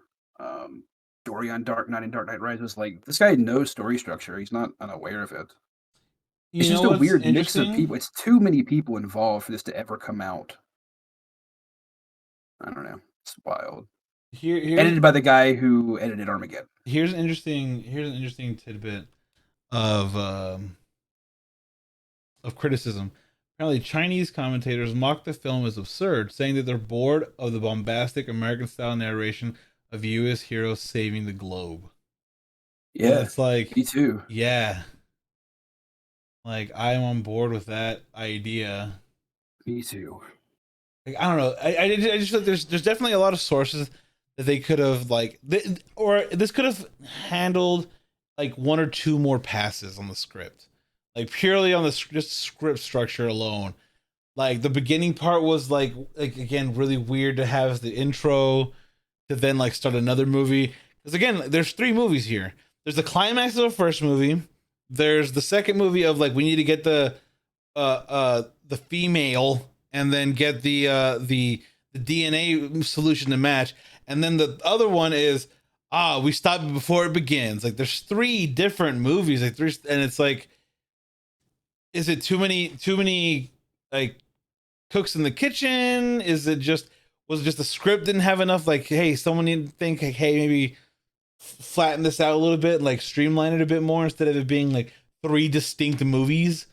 Story on Dark Knight and Dark Knight Rises. Like, this guy knows story structure. He's not unaware of it. It's just a weird mix of people. It's too many people involved for this to ever come out. I don't know. It's wild. Edited by the guy who edited Armageddon. Here's an interesting tidbit of criticism. Apparently, Chinese commentators mock the film as absurd, saying that they're bored of the bombastic American-style narration of U.S. heroes saving the globe. Yeah, and it's like, me too. Yeah, like I am on board with that idea. Me too. Like, I don't know. I just feel like there's definitely a lot of sources that they could have or this could have handled like one or two more passes on the script. Like purely on the just script structure alone. Like the beginning part was like again really weird to have as the intro to then like start another movie. Because again, there's 3 movies here. There's the climax of the first movie. There's the second movie of like we need to get the female and then get the DNA solution to match. And then the other one is we stop it before it begins. Like there's 3 different movies, and it's like, is it too many like cooks in the kitchen? Was it just the script didn't have enough? Like, hey, someone need to think, like, hey, maybe flatten this out a little bit, like streamline it a bit more instead of it being like 3 distinct movies.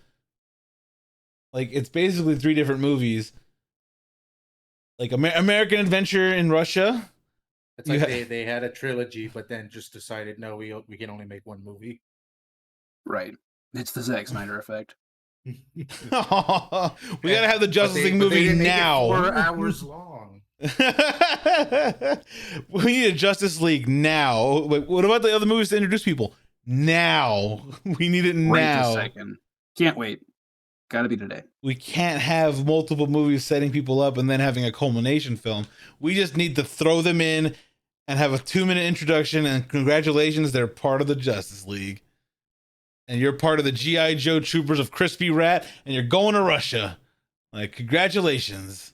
Like it's basically 3 different movies. Like American Adventure in Russia. It's like they had a trilogy, but then just decided, no, we can only make 1 movie. Right. It's the Zack Snyder effect. We gotta have the Justice League movie now. 4 hours long. We need a Justice League now. Like, what about the other movies to introduce people? Now. We need it now. Right this second. Can't wait. Gotta be today. We can't have multiple movies setting people up and then having a culmination film. We just need to throw them in and have a 2-minute introduction, and congratulations, they're part of the Justice League. And you're part of the G.I. Joe troopers of Crispy Rat, and you're going to Russia. Like, congratulations.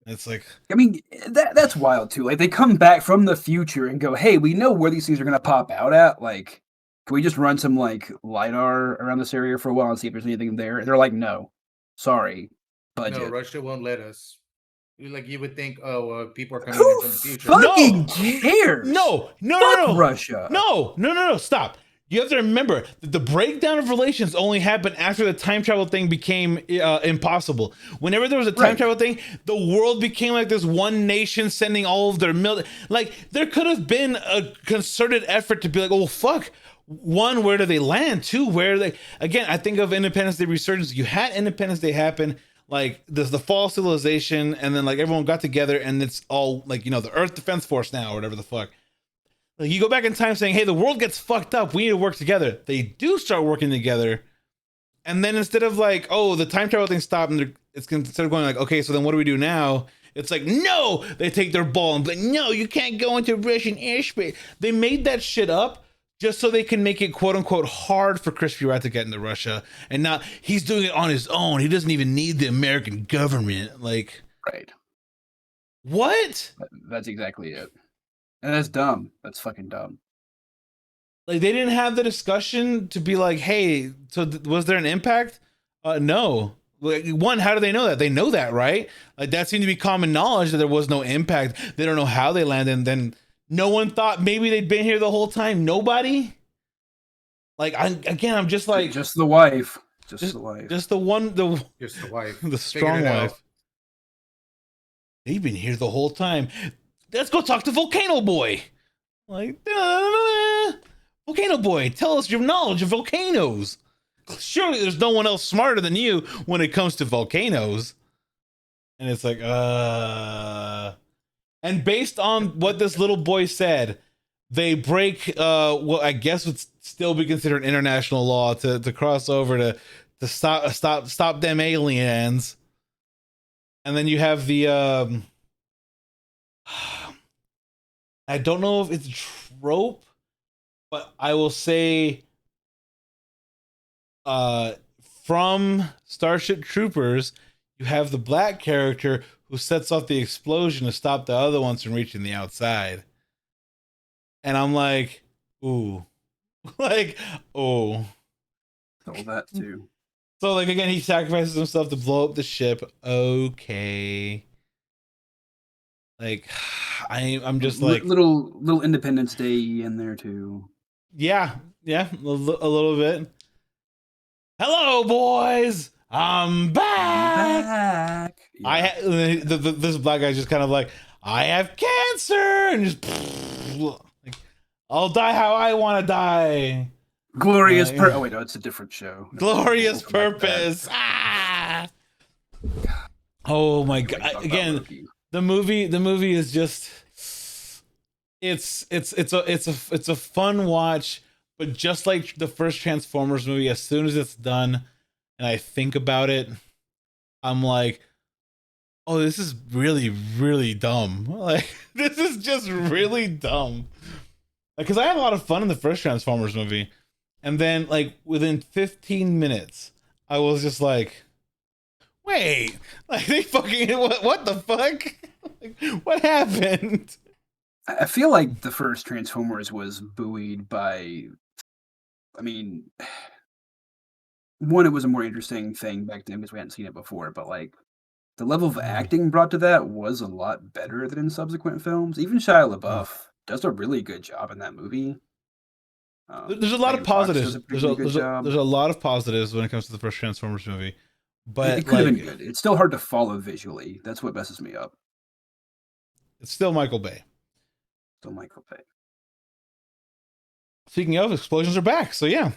It's like, I mean, that's wild too. Like they come back from the future and go, "Hey, we know where these things are gonna pop out at. Like, can we just run some like LiDAR around this area for a while and see if there's anything there?" And they're like, "No, sorry, budget." No, Russia won't let us. Like you would think, people are coming Who in from the future. fucking cares? No, Russia. No, stop. You have to remember that the breakdown of relations only happened after the time travel thing became impossible. Whenever there was a time travel thing, the world became like this one nation sending all of their like there could have been a concerted effort to be like, oh fuck. 1, where do they land? 2, where are they? Again, I think of Independence Day resurgence. You had Independence Day happen, like there's the fall of civilization, and then like everyone got together, and it's all like, the Earth Defense Force now, or whatever the fuck. Like you go back in time saying, hey, the world gets fucked up, we need to work together. They do start working together, and then instead of like, oh, the time travel thing stopped, and instead of going like, okay, so then what do we do now? It's like, no, they take their ball and be like, no, you can't go into Russian airspace. They made that shit up just so they can make it quote unquote hard for Crispy Rat to get into Russia, and not he's doing it on his own. He doesn't even need the American government. Like, right? What? That's exactly it. And that's dumb. That's fucking dumb. Like they didn't have the discussion to be like, hey, so was there an impact? No. Like, 1, how do they know that? They know that, right? Like that seemed to be common knowledge that there was no impact. They don't know how they landed, and then no one thought maybe they'd been here the whole time. Nobody. Like I'm just like just the wife. Just the wife. Just the one. Just the wife. The strong wife. They've been here the whole time. Let's go talk to Volcano Boy. Like, Volcano Boy, tell us your knowledge of volcanoes. Surely there's no one else smarter than you when it comes to volcanoes. And it's like, And based on what this little boy said, they break what I guess would still be considered international law to cross over to to stop them aliens. And then you have the I don't know if it's a trope, but I will say from Starship Troopers, you have the black character who sets off the explosion to stop the other ones from reaching the outside. And I'm like, ooh. Like, oh. All that too. So, like, again, he sacrifices himself to blow up the ship. Okay. Like, I'm just like... Little Independence Day in there too. Yeah, a little bit. Hello, boys! I'm back! Yeah. This black guy's just kind of like, I have cancer! And just... like, I'll die how I want to die. Glorious Oh wait, no, it's a different show. Glorious Purpose. Ah! Oh my god! Again, the movie is just it's a fun watch, but just like the first Transformers movie, as soon as it's done and I think about it, I'm like, oh, this is really, really dumb. Like, this is just really dumb. Because I had a lot of fun in the first Transformers movie. And then, like, within 15 minutes, I was just like, wait, like, they fucking, what the fuck? Like, what happened? I feel like the first Transformers was buoyed by, I mean, one, it was a more interesting thing back then because we hadn't seen it before, but, like, the level of acting brought to that was a lot better than in subsequent films. Even Shia LaBeouf does a really good job in that movie. There's a lot of positives. There's a lot of positives when it comes to the first Transformers movie, but it could have been good. It's still hard to follow visually. That's what messes me up. It's still Michael Bay. Still Michael Bay. Speaking of, explosions are back. So yeah,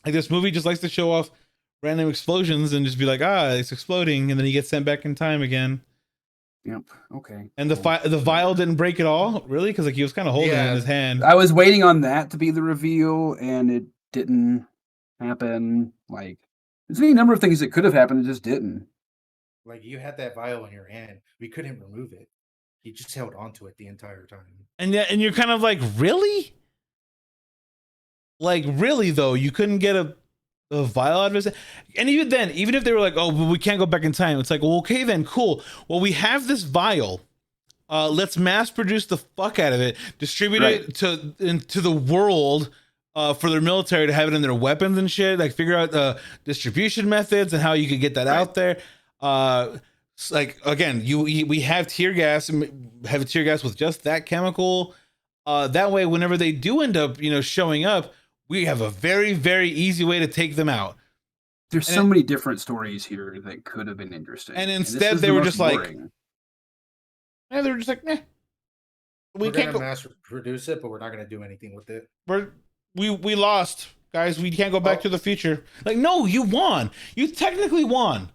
like this movie just likes to show off random explosions and just be like, it's exploding, and then he gets sent back in time again. Yep. Okay. And the vial didn't break at all, really, because like he was kind of holding it in his hand. I was waiting on that to be the reveal, and it didn't happen. Like, there's any number of things that could have happened, it just didn't. Like, you had that vial in your hand, we couldn't remove it. You just held onto it the entire time. And you're kind of like, really? Like, really though, you couldn't get a vial out of it. And even then, even if they were like, oh, but we can't go back in time, it's like, well, okay then, cool. Well, we have this vial. Let's mass produce the fuck out of it, distribute it into the world for their military to have it in their weapons and shit. Like, figure out the distribution methods and how you could get that out there. Like, again, we have tear gas and have tear gas with just that chemical. That way, whenever they do end up, showing up, we have a very, very easy way to take them out. There's so many different stories here that could have been interesting. And instead, they were just like, they were just like, nah. We're going to mass produce it, but we're not going to do anything with it. We lost, guys. We can't go back to the future. Like, no, you won. You technically won.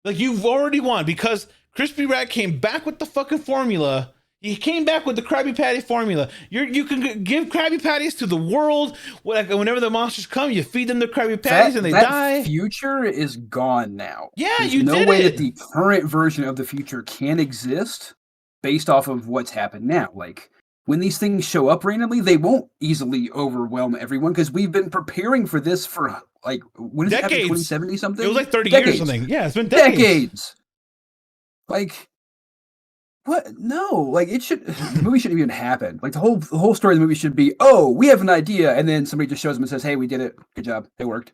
Like, you've already won because Crispy Rat came back with the fucking formula. He came back with the Krabby Patty formula. You can give Krabby Patties to the world. Whenever the monsters come, you feed them the Krabby Patties and they die. That future is gone now. Yeah, There's you did it. no way that the current version of the future can exist based off of what's happened now. Like, when these things show up randomly, they won't easily overwhelm everyone because we've been preparing for this for, like, when is decades. It 2070 something? It was like 30 years or something. Yeah, it's been decades. Like, what? No, like, the movie shouldn't even happen. Like, the whole story of the movie should be, oh, we have an idea, and then somebody just shows them and says, hey, we did it. Good job. It worked.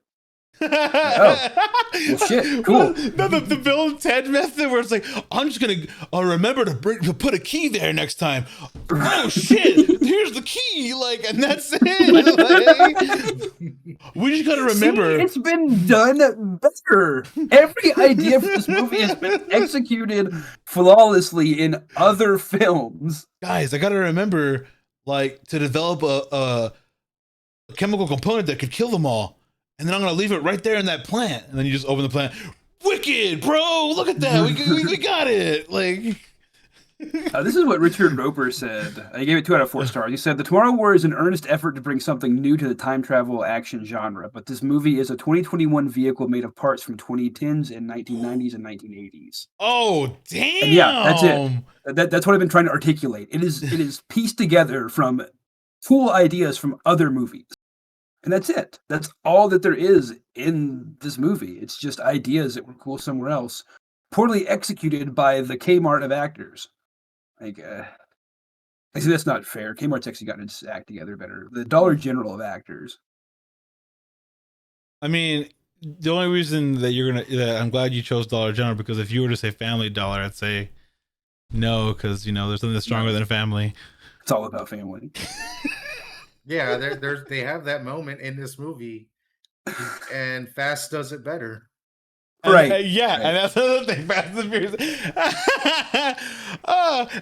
Like, oh, well, shit, cool. No, the Bill and Ted method where it's like, I'm just gonna remember to put a key there next time. Oh shit, here's the key, like, and that's it. Like, we just gotta remember. See, it's been done better. Every idea for this movie has been executed flawlessly in other films. Guys, I gotta remember, like, to develop a chemical component that could kill them all. And then I'm gonna leave it right there in that plant, and then you just open the plant. Wicked, bro! Look at that, we got it. Like, This is what Richard Roper said. I gave it 2 out of 4 stars. He said, "The Tomorrow War is an earnest effort to bring something new to the time travel action genre, but this movie is a 2021 vehicle made of parts from 2010s and 1990s and 1980s." Oh, damn. And yeah, that's it. That's what I've been trying to articulate. It is pieced together from cool ideas from other movies. And that's it. That's all that there is in this movie. It's just ideas that were cool somewhere else, poorly executed by the Kmart of actors. Like, I see that's not fair. Kmart's actually gotten its act together better. The Dollar General of actors. I mean, the only reason that I'm glad you chose Dollar General, because if you were to say Family Dollar, I'd say no, because there's something that's stronger than family. It's all about family. Yeah, they have that moment in this movie, and Fast does it better. Right. And that's another thing. Fast and Furious.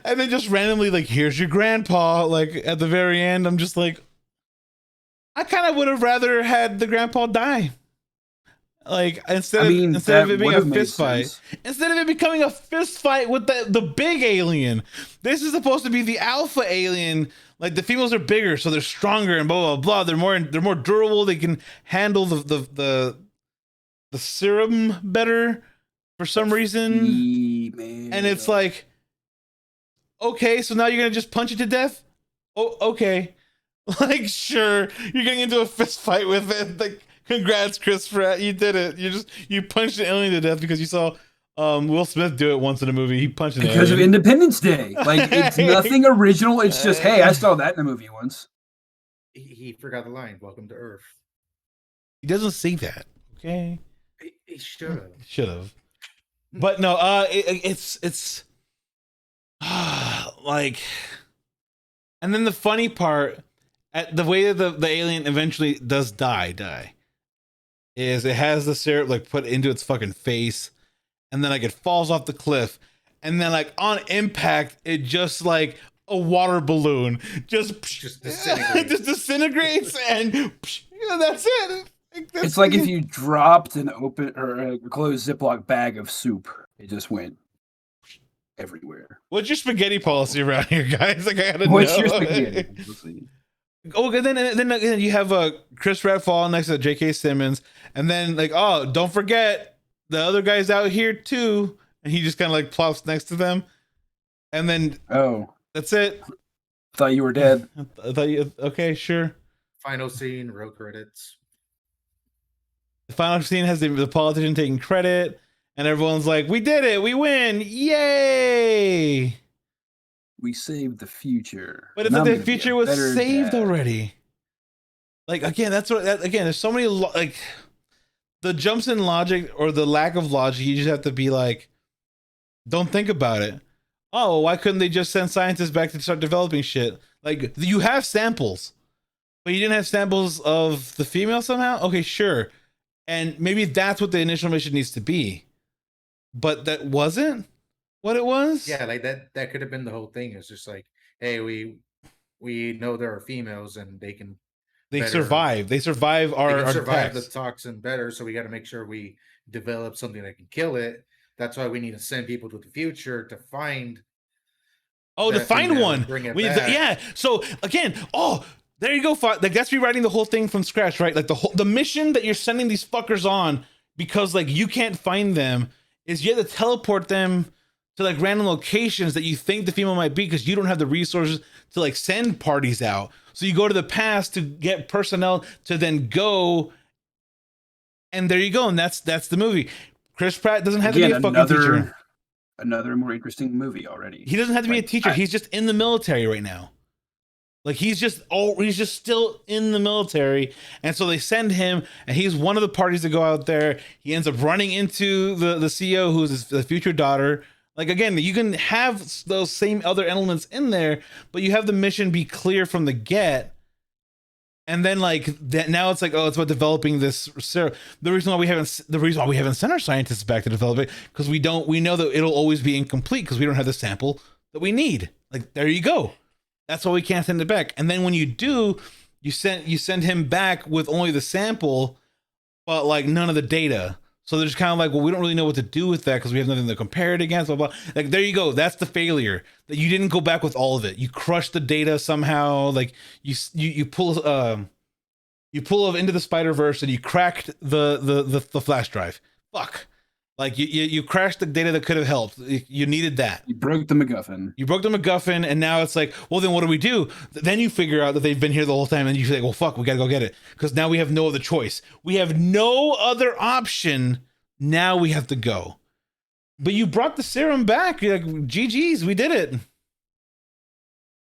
And then just randomly, like, here's your grandpa. Like, at the very end, I'm just like, I kind of would have rather had the grandpa die. Like, instead of it being a fist fight, instead of it becoming a fist fight with the big alien. This is supposed to be the alpha alien. Like, the females are bigger, so they're stronger and blah blah blah. They're more durable. They can handle the serum better for some reason. And it's like, okay, so now you're gonna just punch it to death? Oh, okay. Like, sure, you're getting into a fist fight with it. Like, congrats, Chris Pratt, you did it. You punched an alien to death because you saw Will Smith do it once in a movie. He punched an alien because of Independence Day. Like, it's nothing original. It's just, hey, I saw that in a movie once. He forgot the line. Welcome to Earth. He doesn't say that. Okay. He should have. Should have. But no, it's like, and then the funny part, at the way that the alien eventually does die, is it has the syrup like put into its fucking face, and then like it falls off the cliff, and then like on impact, it just like a water balloon just disintegrates, and that's it. It's like if you dropped an open or a closed Ziploc bag of soup. It just went everywhere. What's your spaghetti policy around here, guys? Like, I gotta What's know. your spaghetti policy? Oh, and then you have Chris Pratt fall next to J.K. Simmons, and then like, oh, don't forget the other guy's out here too, and he just kind of like plops next to them, and then that's it. Thought you were dead. I thought you okay, sure. Final scene, roll credits. The final scene has the politician taking credit, and everyone's like, "We did it! We win! Yay!" We saved the future. But it's like the future was saved already. Like, again, there's so many like the jumps in logic or the lack of logic. You just have to be like, don't think about it. Oh, why couldn't they just send scientists back to start developing shit? Like, you have samples, but you didn't have samples of the female somehow? Okay, sure. And maybe that's what the initial mission needs to be. But that wasn't what it was? Yeah, like that could have been the whole thing. It's just like, hey, we know there are females and they survive. They survive our survive the toxin better, so we got to make sure we develop something that can kill it. That's why we need to send people to the future to find one. Bring it back. Yeah. So again, there you go. Like, that's rewriting the whole thing from scratch, right? Like the mission that you're sending these fuckers on because like you can't find them is you have to teleport them to like random locations that you think the female might be because you don't have the resources to like send parties out. So you go to the past to get personnel to then go, and there you go. And that's the movie. Chris Pratt doesn't have to be a fucking teacher. Another more interesting movie already. He doesn't have to be a teacher. He's just in the military right now. Like, he's just still in the military, and so they send him, and he's one of the parties to go out there. He ends up running into the CEO, who's the future daughter. Like, again, you can have those same other elements in there, but you have the mission be clear from the get, and then like that. Now it's like, it's about developing this syrup. The reason why we haven't sent our scientists back to develop it because we know that it'll always be incomplete because we don't have the sample that we need. Like, there you go. That's why we can't send it back. And then when you do, you send him back with only the sample, but like none of the data. So they're just kind of like, well, we don't really know what to do with that because we have nothing to compare it against. Blah blah. Like there you go. That's the failure, that you didn't go back with all of it. You crushed the data somehow. Like you pull into the Spider-Verse and you cracked the flash drive. Fuck. Like you crashed the data that could have helped. You needed that. You broke the MacGuffin. You broke the MacGuffin, and now it's like, well, then what do we do? Then you figure out that they've been here the whole time, and you say, well, fuck, we gotta go get it, because now we have no other choice. We have no other option. Now we have to go. But you brought the serum back. You're like, GG's, we did it.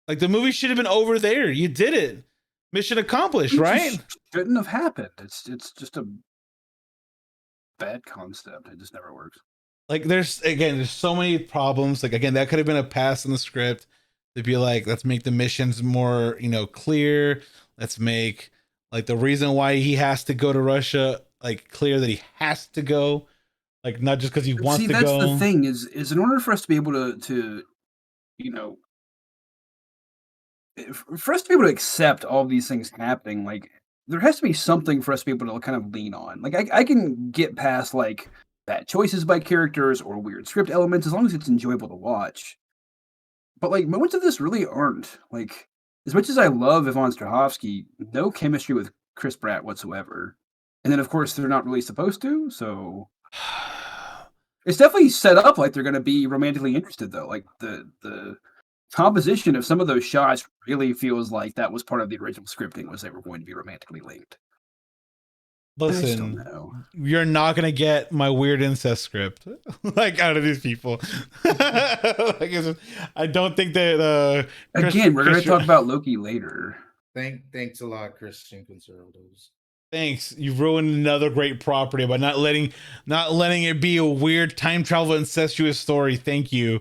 Like the movie should have been over there. You did it. Mission accomplished, right? Shouldn't have happened. It's just a bad concept. It just never works. Like there's so many problems. Like again, that could have been a pass in the script to be like, let's make the missions more, clear. Let's make like the reason why he has to go to Russia like clear, that he has to go, like not just because he wants to go. See, that's the thing is in order for us to be able to for us to be able to accept all these things happening, like there has to be something for us to be able to kind of lean on. Like I can get past like bad choices by characters or weird script elements as long as it's enjoyable to watch. But like moments of this really aren't. Like as much as I love Yvonne Strahovski, no chemistry with Chris Bratt whatsoever. And then of course they're not really supposed to, so it's definitely set up like they're going to be romantically interested though. Like the composition of some of those shots really feels like that was part of the original scripting, was they were going to be romantically linked. Listen, you're not gonna get my weird incest script like out of these people. I don't think that. Again, we're gonna talk about Loki later. Thanks a lot, Christian conservatives. Thanks. You've ruined another great property by not letting it be a weird time travel incestuous story. Thank you.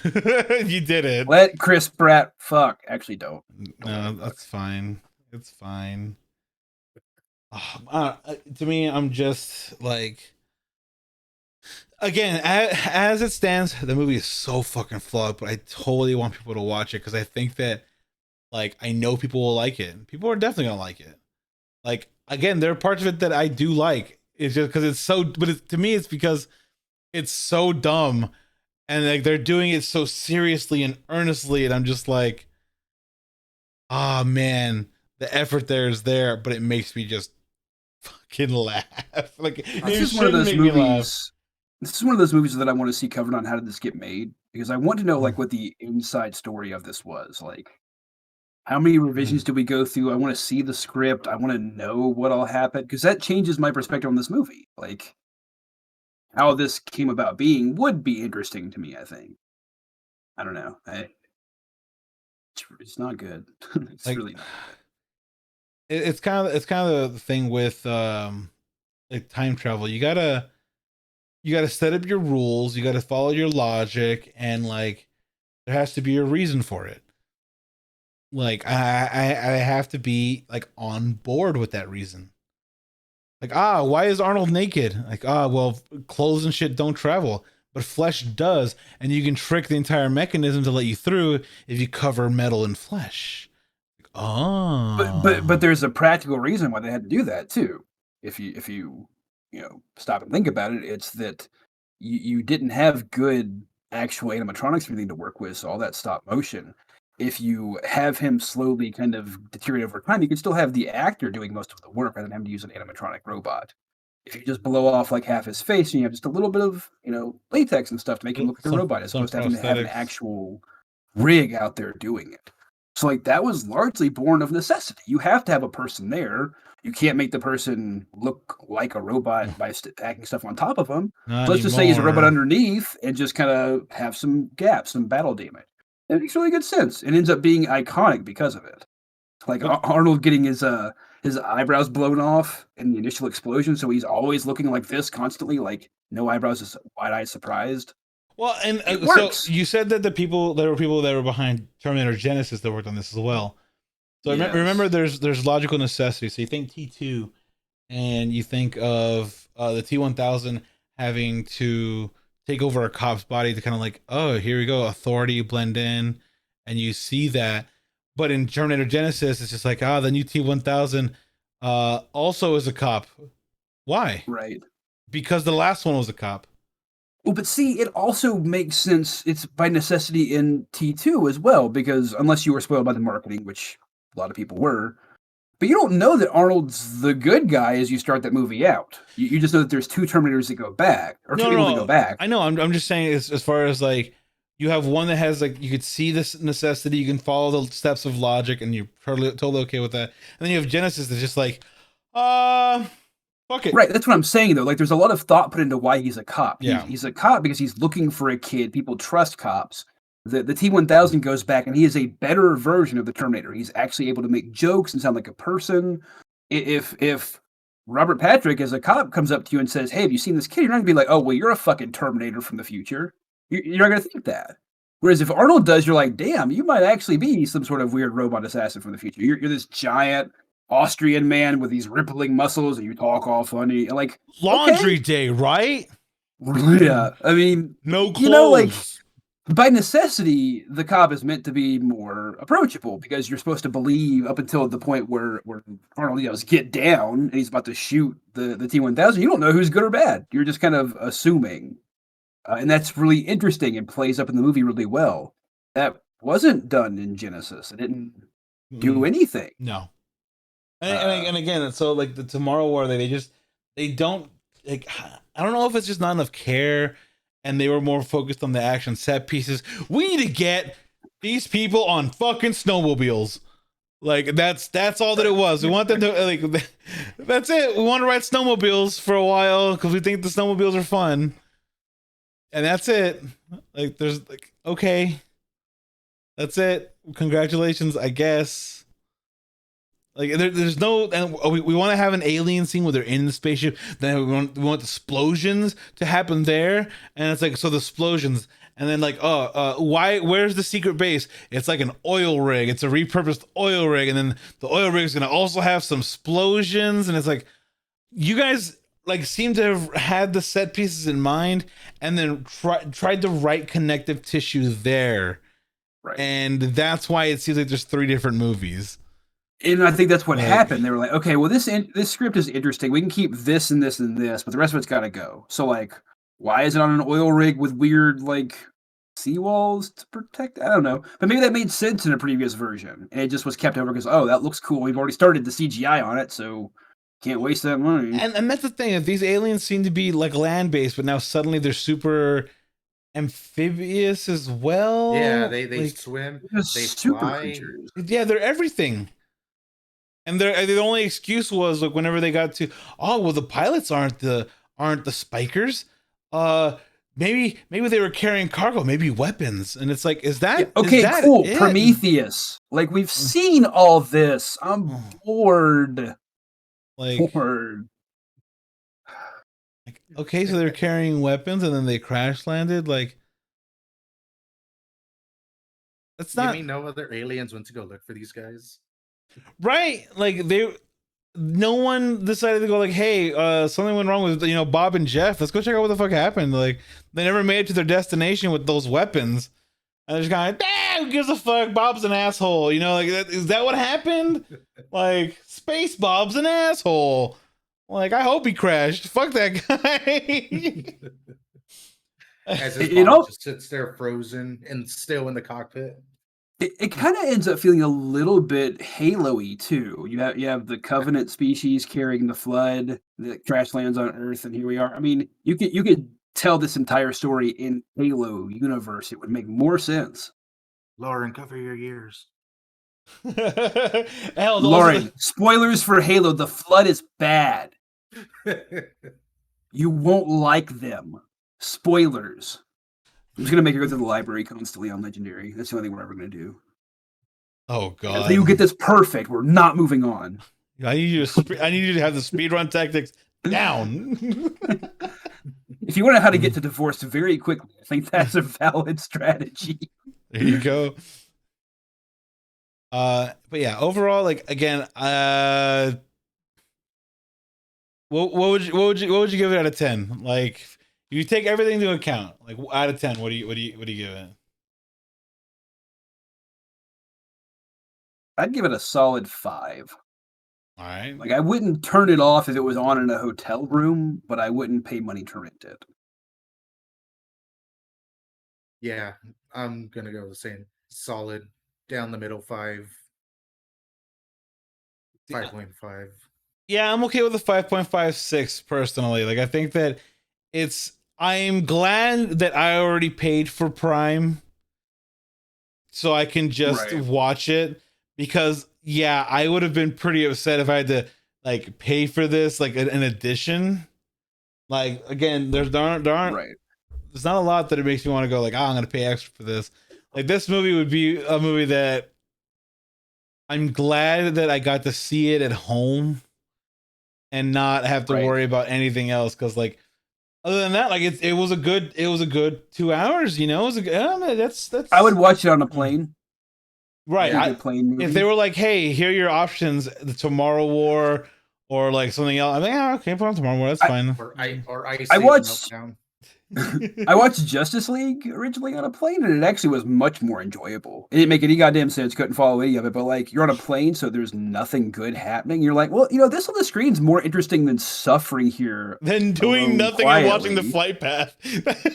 You did it. Let Chris Pratt fuck. Actually, don't. No, that's fine. It's fine. To me, I'm just like, again, as it stands, the movie is so fucking flawed, but I totally want people to watch it because I think that, like, I know people will like it. People are definitely gonna like it. Like, again, there are parts of it that I do like. It's just because it's so, but to me, it's because it's so dumb, and like they're doing it so seriously and earnestly, and I'm just like, ah, man, the effort there is there, but it makes me just fucking laugh. Like this is one of those movies. This is one of those movies that I want to see covered on How Did This Get Made, because I want to know like what the inside story of this was. Like, how many revisions did we go through? I want to see the script. I want to know what all happened, because that changes my perspective on this movie. Like, how this came about being would be interesting to me. I think. I don't know. It's not good. It's like, really not good. It's kind of the thing with like time travel. You gotta set up your rules. You gotta follow your logic, and like there has to be a reason for it. Like I have to be like on board with that reason. Like, why is Arnold naked? Like, well, clothes and shit don't travel, but flesh does, and you can trick the entire mechanism to let you through if you cover metal in flesh. But there's a practical reason why they had to do that too. If you stop and think about it, it's that you didn't have good actual animatronics or anything to work with, so all that stop motion. If you have him slowly kind of deteriorate over time, you can still have the actor doing most of the work rather than having to use an animatronic robot. If you just blow off like half his face and you have just a little bit of latex and stuff to make him look like a robot, as opposed to having to have an actual rig out there doing it. So like that was largely born of necessity. You have to have a person there. You can't make the person look like a robot by stacking stuff on top of them. Let's just say he's a robot underneath and just kind of have some gaps, some battle damage. And it makes really good sense. It ends up being iconic because of it. Like Arnold getting his eyebrows blown off in the initial explosion, so he's always looking like this constantly, like no eyebrows, just wide-eyed surprised. Well, and so you said that there were people that were behind Terminator Genesis that worked on this as well. So yes. Remember, there's logical necessity. So you think T2, and you think of the T1000 having to take over a cop's body to kind of like, oh, here we go, authority blend in, and you see that. But in Terminator Genesis, it's just like, the new T1000 also is a cop. Why? Right. because the last one was a cop. Well, but see, it also makes sense. It's by necessity in T2 as well, because unless you were spoiled by the marketing, which a lot of people were, but you don't know that Arnold's the good guy as you start that movie out. You just know that there's 2 Terminators that go back, or 2 people that go back. I know. I'm just saying as far as like, you have one that has like, you could see this necessity, you can follow the steps of logic, and you're totally okay with that. And then you have Genesis that's just like, fuck it. Right, that's what I'm saying though. Like, there's a lot of thought put into why he's a cop. Yeah. He's a cop because he's looking for a kid. People trust cops. The T-1000 goes back, and he is a better version of the Terminator. He's actually able to make jokes and sound like a person. If Robert Patrick as a cop comes up to you and says, "Hey, have you seen this kid?" You're not gonna be like, "Oh, well, you're a fucking Terminator from the future." You're not gonna think that. Whereas if Arnold does, you're like, "Damn, you might actually be some sort of weird robot assassin from the future. You're this giant Austrian man with these rippling muscles, and you talk all funny." Like, laundry day, right? Yeah, I mean, no clothes. You know, like, by necessity, the cop is meant to be more approachable because you're supposed to believe up until the point where Arnold yells, "Get down," and he's about to shoot the T-1000. You don't know who's good or bad. You're just kind of assuming. And that's really interesting and plays up in the movie really well. That wasn't done in Genesis. It didn't do anything. No. And again, so like the Tomorrow War, they don't, like, I don't know if it's just not enough care, and they were more focused on the action set pieces. We need to get these people on fucking snowmobiles. Like, that's all that it was. We want them to, like, that's it. We want to ride snowmobiles for a while because we think the snowmobiles are fun. And that's it. Like, there's like, okay, that's it. Congratulations, I guess. Like, there's no, and we want to have an alien scene where they're in the spaceship. Then we want the explosions to happen there, and it's like, so the explosions, and then like, why? Where's the secret base? It's like an oil rig. It's a repurposed oil rig, and then the oil rig is gonna also have some explosions, and it's like, you guys like seem to have had the set pieces in mind, and then tried to write connective tissue there, right? And that's why it seems like there's 3 different movies. And I think that's what happened. They were like, okay, well, this script is interesting. We can keep this and this and this, but the rest of it's got to go. So, like, why is it on an oil rig with weird, like, seawalls to protect? I don't know. But maybe that made sense in a previous version. And it just was kept over because, oh, that looks cool. We've already started the CGI on it, so can't waste that money. And that's the thing. If these aliens seem to be, like, land-based, but now suddenly they're super amphibious as well. Yeah, they like, swim. They fly. Creatures. Yeah, they're everything. And the only excuse was like whenever they got to, oh well, the pilots aren't the spikers. Maybe they were carrying cargo, maybe weapons. And it's like, is that okay? Is that cool. it? Prometheus. Like, we've seen all this. I'm bored. Bored. Like, okay, so they're carrying weapons and then they crash landed. Like, that's not. You mean no other aliens went to go look for these guys? Right, like no one decided to go like, hey, something went wrong with Bob and Jeff. Let's go check out what the fuck happened. Like, they never made it to their destination with those weapons, and they're just kind of like, who gives a fuck? Bob's an asshole. Like, is that what happened? Like, Space Bob's an asshole. Like, I hope he crashed. Fuck that guy. As his mom just sits there frozen and still in the cockpit. It kind of ends up feeling a little bit Halo-y too. You have the Covenant species carrying the flood that crash lands on Earth, and here we are. I mean, you could tell this entire story in Halo universe. It would make more sense. Lauren, cover your ears. Hell, Lauren, spoilers for Halo. The flood is bad. You won't like them. Spoilers. I'm just gonna make her go to the library constantly on Legendary. That's the only thing we're ever gonna do. Oh god! Until you get this perfect, we're not moving on. I need you to have the speedrun tactics down. If you want to know how to get to divorce very quickly, I think that's a valid strategy. There you go. But yeah, overall, like, again, what would you give it out of 10? Like, you take everything into account. Like, out of 10, what do you give it? I'd give it a solid 5. All right. Like I wouldn't turn it off if it was on in a hotel room, but I wouldn't pay money to rent it. Yeah, I'm gonna go the same. Solid, down the middle, 5.5. Yeah, I'm okay with a 5.56 personally. Like I think that I'm glad that I already paid for Prime so I can just watch it, because yeah, I would have been pretty upset if I had to like pay for this like an addition. Like again, there aren't there's not a lot that it makes me want to go like, I'm gonna pay extra for this. Like this movie would be a movie that I'm glad that I got to see it at home and not have to worry about anything else, because like other than that, like it was a good 2 hours, you know. It was a good, that's I would watch it on a plane. Right. If they were like, hey, here are your options, the Tomorrow War or like something else, I'm like, yeah, okay, put on Tomorrow War, that's fine. Or I watched I watched Justice League originally on a plane, and it actually was much more enjoyable. It didn't make any goddamn sense, couldn't follow any of it, but like you're on a plane, so there's nothing good happening. You're like, well, this on the screen's more interesting than suffering here. Than doing nothing quietly. And watching the flight path.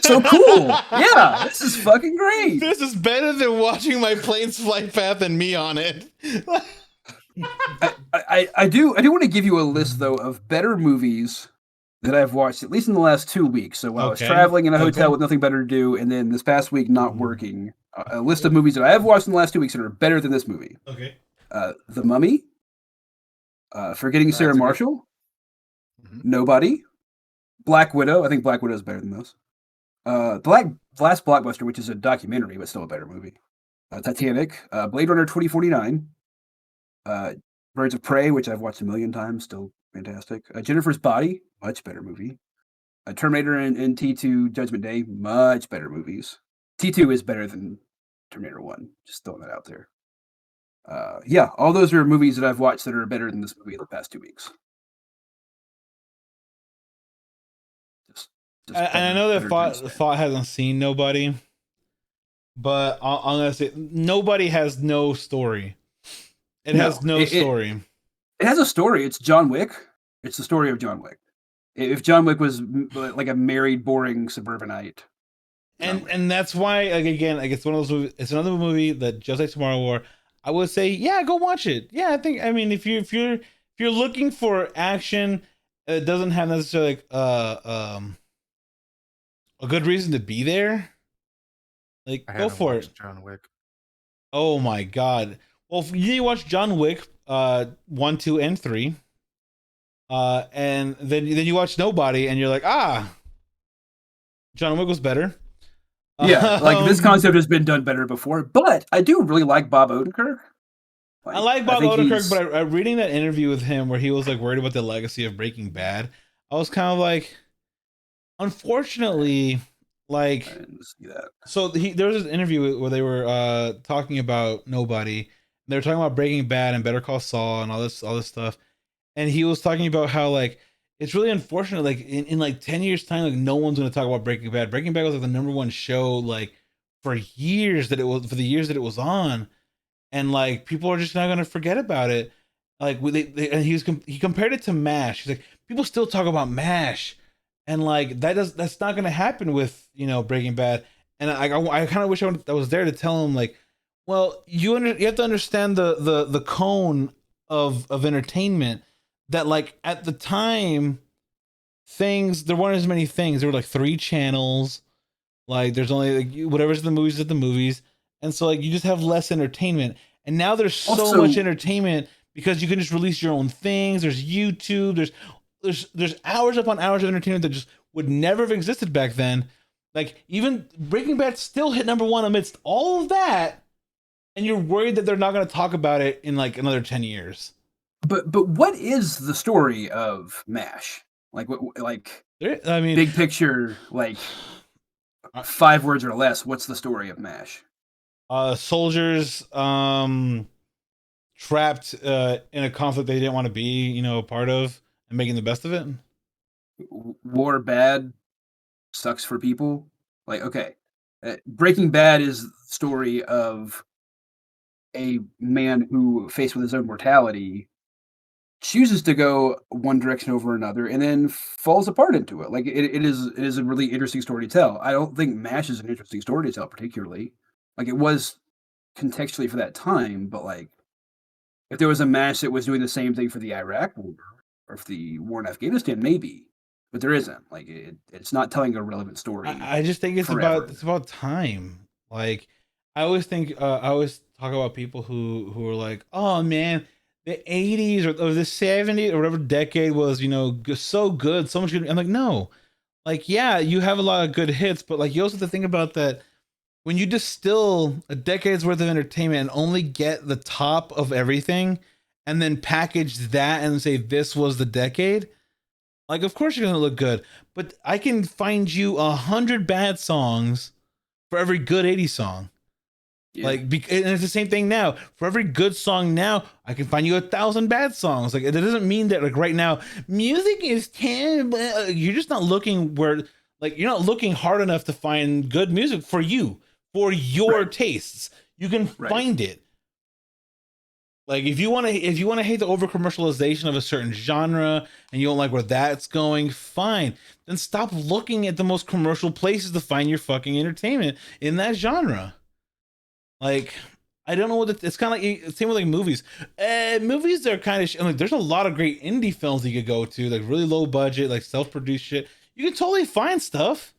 So cool. Yeah, this is fucking great. This is better than watching my plane's flight path and me on it. I do want to give you a list though of better movies that I've watched, at least in the last 2 weeks. So while I was traveling in a hotel with nothing better to do, and then this past week not working, a list of movies that I have watched in the last 2 weeks that are better than this movie. Okay. The Mummy, Forgetting Sarah Marshall, Nobody, Black Widow. I think Black Widow is better than those. The Last Blockbuster, which is a documentary, but still a better movie. Titanic, Blade Runner 2049, Birds of Prey, which I've watched a million times, still fantastic. Jennifer's Body, much better movie. Terminator and T2 Judgment Day, much better movies. T2 is better than Terminator 1. Just throwing that out there. Yeah, all those are movies that I've watched that are better than this movie in the past 2 weeks. And I know that Thought hasn't seen Nobody, but I'm gonna say Nobody has no story. It has no story. It has a story. It's John Wick. It's the story of John Wick. If John Wick was like a married, boring suburbanite, and that's why, like again, like it's one of those movies. It's another movie that, just like Tomorrow War, I would say, yeah, go watch it. Yeah, I mean, if you're looking for action, it doesn't have necessarily like a good reason to be there. Like, go for it. John Wick. Oh my god. Well, you need to watch John Wick 1, 2, and 3. And then you watch Nobody, and you're like, John Wick was better. Yeah, like this concept has been done better before, but I do really like Bob Odenkirk. I like Bob Odenkirk, but reading that interview with him where he was like worried about the legacy of Breaking Bad, I was kind of like, unfortunately, like, I didn't see that. So there was this interview where they were talking about Nobody. They were talking about Breaking Bad and Better Call Saul and all this stuff. And he was talking about how like it's really unfortunate, like in like 10 years time, like no one's going to talk about Breaking Bad. Breaking Bad was like the #1 show like for the years that it was on, and like people are just not going to forget about it. Like and he compared it to MASH. He's like, people still talk about MASH, and like that's not going to happen with Breaking Bad. And I kind of wish I was there to tell him like, well, you have to understand the cone of entertainment, that like at the time there weren't as many things. There were like 3 channels, like there's only like whatever's the movies at the movies, and so like you just have less entertainment. And now there's so much entertainment because you can just release your own things. There's YouTube, there's hours upon hours of entertainment that just would never have existed back then. Like even Breaking Bad still hit #1 amidst all of that, and you're worried that they're not going to talk about it in like another 10 years. But what is the story of MASH? Like I mean, big picture, like 5 words or less. What's the story of MASH? Soldiers trapped in a conflict they didn't want to be, a part of, and making the best of it. War bad, sucks for people. Like, okay, Breaking Bad is the story of a man who, faced with his own mortality, chooses to go one direction over another and then falls apart into it. Like it is a really interesting story to tell. I don't think MASH is an interesting story to tell particularly. Like it was contextually for that time, but like if there was a MASH that was doing the same thing for the Iraq war or for the war in Afghanistan, maybe. But there isn't. Like it's not telling a relevant story. I just think it's about time. Like I always think I always talk about people who are like, oh man, the 80s or the 70s or whatever decade was, so good, so much good. I'm like, no, like, yeah, you have a lot of good hits, but like you also have to think about that when you distill a decade's worth of entertainment and only get the top of everything and then package that and say this was the decade, like of course you're gonna look good. But I can find you 100 bad songs for every good 80s song. Yeah. Like, and it's the same thing now. For every good song now, I can find you 1,000 bad songs. Like, it doesn't mean that like right now music is terrible. You're just not looking where, like, you're not looking hard enough to find good music for you, for your tastes. You can find it. Like, if you want to hate the over commercialization of a certain genre and you don't like where that's going, fine. Then stop looking at the most commercial places to find your fucking entertainment in that genre. Like, I don't know what it's kind of like. Same with like movies. Movies are kind of like, there's a lot of great indie films you could go to, like really low budget, like self-produced shit. You can totally find stuff.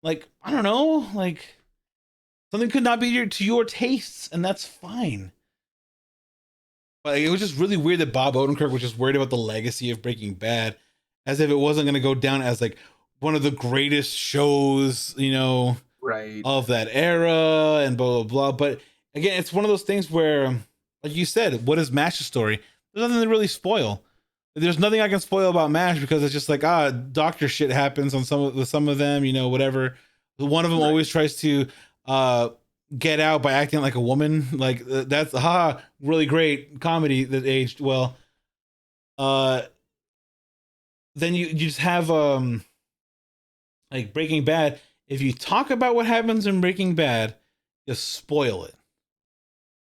Like, I don't know, like something could not be to your tastes, and that's fine. But it was just really weird that Bob Odenkirk was just worried about the legacy of Breaking Bad, as if it wasn't going to go down as like one of the greatest shows, of that era and blah, blah, blah. But again, it's one of those things where, like you said, what is MASH's story? There's nothing to really spoil. There's nothing I can spoil about MASH because it's just like, doctor shit happens on some of them, whatever. One of them always tries to get out by acting like a woman. Like that's really great comedy that aged well. Then you just have like Breaking Bad. If you talk about what happens in Breaking Bad, you spoil it.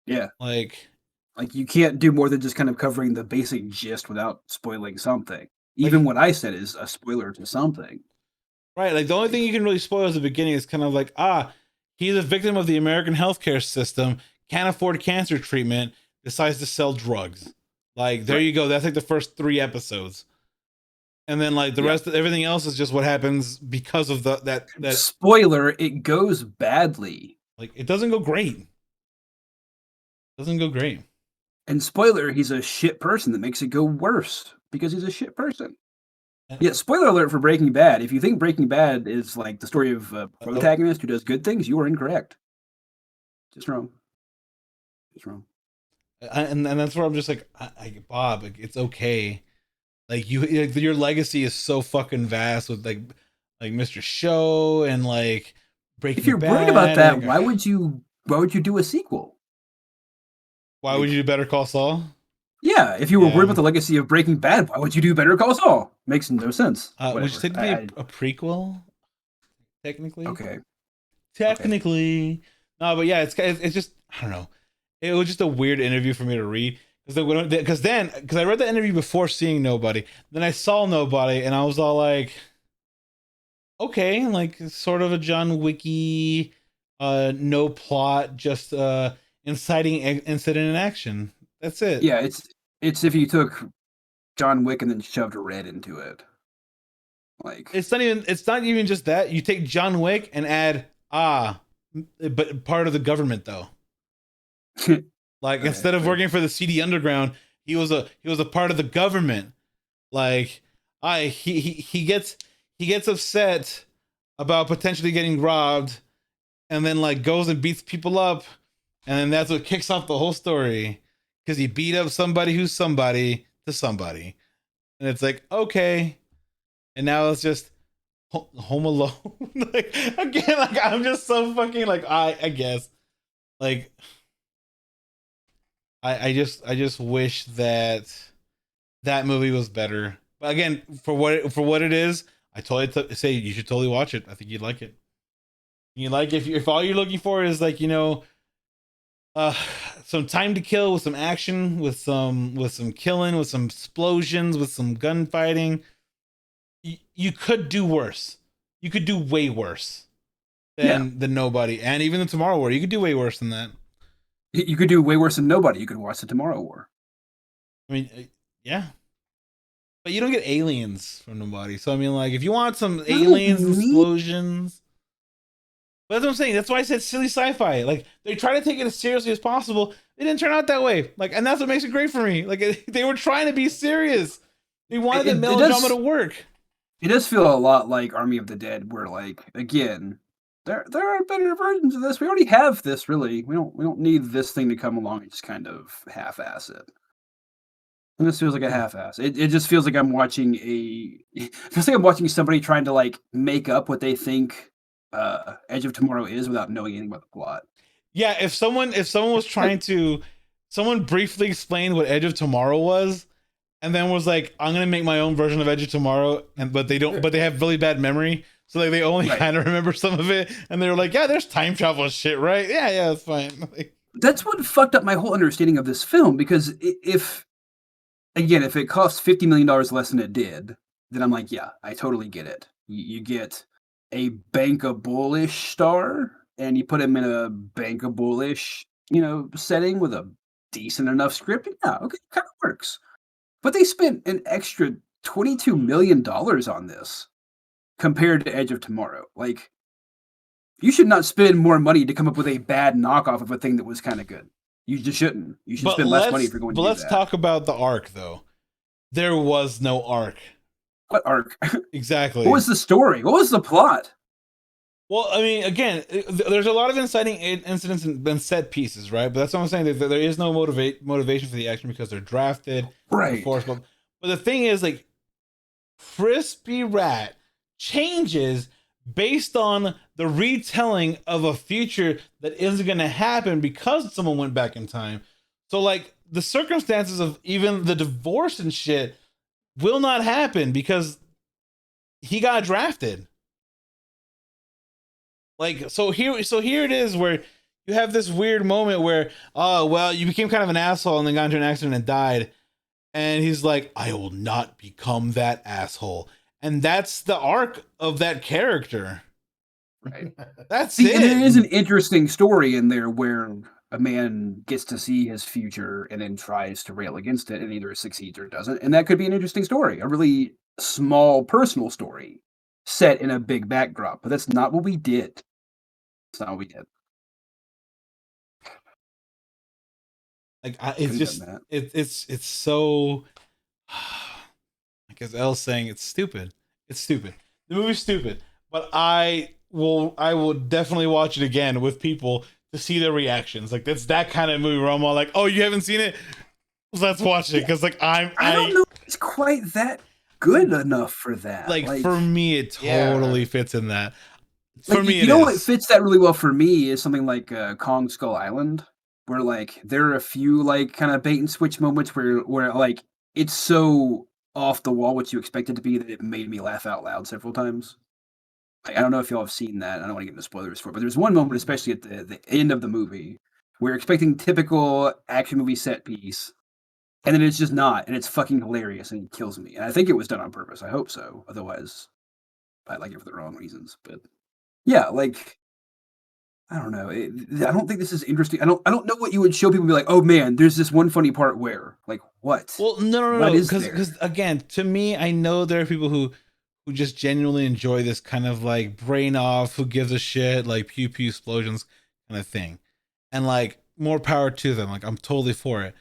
Yeah. Like you can't do more than just kind of covering the basic gist without spoiling something. Even what I said is a spoiler to something. Right. Like the only thing you can really spoil at the beginning is kind of like, he's a victim of the American healthcare system, can't afford cancer treatment, decides to sell drugs. Like, there you go. That's like the first 3 episodes. And then like the rest of everything else is just what happens because of that spoiler. It goes badly. Like it doesn't go great. And spoiler, he's a shit person that makes it go worse because he's a shit person. Yeah, spoiler alert for Breaking Bad. If you think Breaking Bad is like the story of a protagonist who does good things, you are incorrect. Just wrong. And that's where I'm just like, Bob, it's okay. Like your legacy is so fucking vast with like Mr. Show and like Breaking Bad. If you're worried about that, why would you do a sequel? Why would you do Better Call Saul? Yeah, if you were worried about the legacy of Breaking Bad, why would you do Better Call Saul? Makes no sense. Which is technically a prequel, technically. Okay. Technically, okay. No, but yeah, it's just, I don't know. It was just a weird interview for me to read because I read the interview before seeing Nobody. Then I saw Nobody, and I was all like, okay, like sort of a John Wicky, no plot, just inciting incident in action. That's it. Yeah, it's if you took John Wick and then shoved Red into it. Like it's not even just that. You take John Wick and add but part of the government though. Like instead of working for the CD Underground, he was a part of the government. Like he gets upset about potentially getting robbed, and then like goes and beats people up, and then that's what kicks off the whole story. Because he beat up somebody who's somebody to somebody. And it's like, okay. And now it's just Home Alone. Like, again, like, I'm just so fucking, like, I guess. Like, I just wish that movie was better. But again, for what it is, I totally say you should totally watch it. I think you'd like it. If all you're looking for is, like, uh some time to kill, with some action, with some killing, with some explosions, with some gunfighting. You could do worse. You could do way worse than Nobody, and even the Tomorrow War. You could do way worse than that. You could do way worse than Nobody. You could watch the Tomorrow War. I mean, yeah. But you don't get aliens from Nobody. So I mean, like, if you want some aliens, explosions. But that's what I'm saying. That's why I said silly sci-fi. Like, they try to take it as seriously as possible. It didn't turn out that way. Like, and that's what makes it great for me. Like, they were trying to be serious. They wanted the melodrama to work. It does feel a lot like Army of the Dead, where, like, again, there are better versions of this. We already have this, really. We don't need this thing to come along and just kind of half-ass it. And this feels like a half-ass. It just feels like I'm watching somebody trying to, like, make up what they think Edge of Tomorrow is without knowing anything about the plot. Yeah, if someone was trying to, someone briefly explained what Edge of Tomorrow was, and then was like, I'm gonna make my own version of Edge of Tomorrow, but they have really bad memory, so like they only kind of remember some of it, and they were like, yeah, there's time travel shit, right? Yeah, it's fine. That's what fucked up my whole understanding of this film, because if it costs $50 million less than it did, then I'm like, yeah, I totally get it. You get a bankable-ish star, and you put him in a bankable-ish, setting with a decent enough script. Yeah, okay, kind of works. But they spent an extra $22 million on this compared to Edge of Tomorrow. Like, you should not spend more money to come up with a bad knockoff of a thing that was kind of good. You just shouldn't. You should spend less money if you're going to do that. But let's talk about the arc, though. There was no arc. What arc? Exactly. What was the story? What was the plot? Well, I mean, again, there's a lot of inciting incidents and set pieces, right? But that's what I'm saying. That there is no motivation for the action because they're drafted, right? But the thing is, like, Crispy Rat changes based on the retelling of a future that isn't going to happen because someone went back in time. So, like, the circumstances of even the divorce and shit will not happen because he got drafted. Like, so here it is where you have this weird moment where, oh, well, you became kind of an asshole and then got into an accident and died. And he's like, I will not become that asshole. And that's the arc of that character. Right. That's it. And there is an interesting story in there where a man gets to see his future and then tries to rail against it and either succeeds or doesn't. And that could be an interesting story, a really small personal story set in a big backdrop. But that's not what we did. That's not what we did. Like, it's just, it's so, like as Elle's saying, it's stupid. It's stupid. The movie's stupid. But I will definitely watch it again with people to see their reactions. Like, that's that kind of movie where I'm all like, oh, you haven't seen it? Let's watch it. Because, like, I don't know if it's quite that good enough for that. Like for me, it totally fits in that. For me, you know what fits that really well for me is something like Kong Skull Island, where, like, there are a few, like, kind of bait and switch moments where like, it's so off the wall what you expect it to be that it made me laugh out loud several times. Like, I don't know if y'all have seen that. I don't want to get into spoilers for it, but there's one moment, especially at the end of the movie, where you're expecting typical action movie set piece, and then it's just not, and it's fucking hilarious, and it kills me. And I think it was done on purpose. I hope so. Otherwise, I like it for the wrong reasons. But yeah, like, I don't know. I don't think this is interesting. I don't know what you would show people and be like, oh man, there's this one funny part where, like, what? Well, no. Because again, to me, I know there are people who just genuinely enjoy this kind of, like, brain off, who gives a shit, like, pew pew explosions kind of thing, and, like, more power to them. Like, I'm totally for it.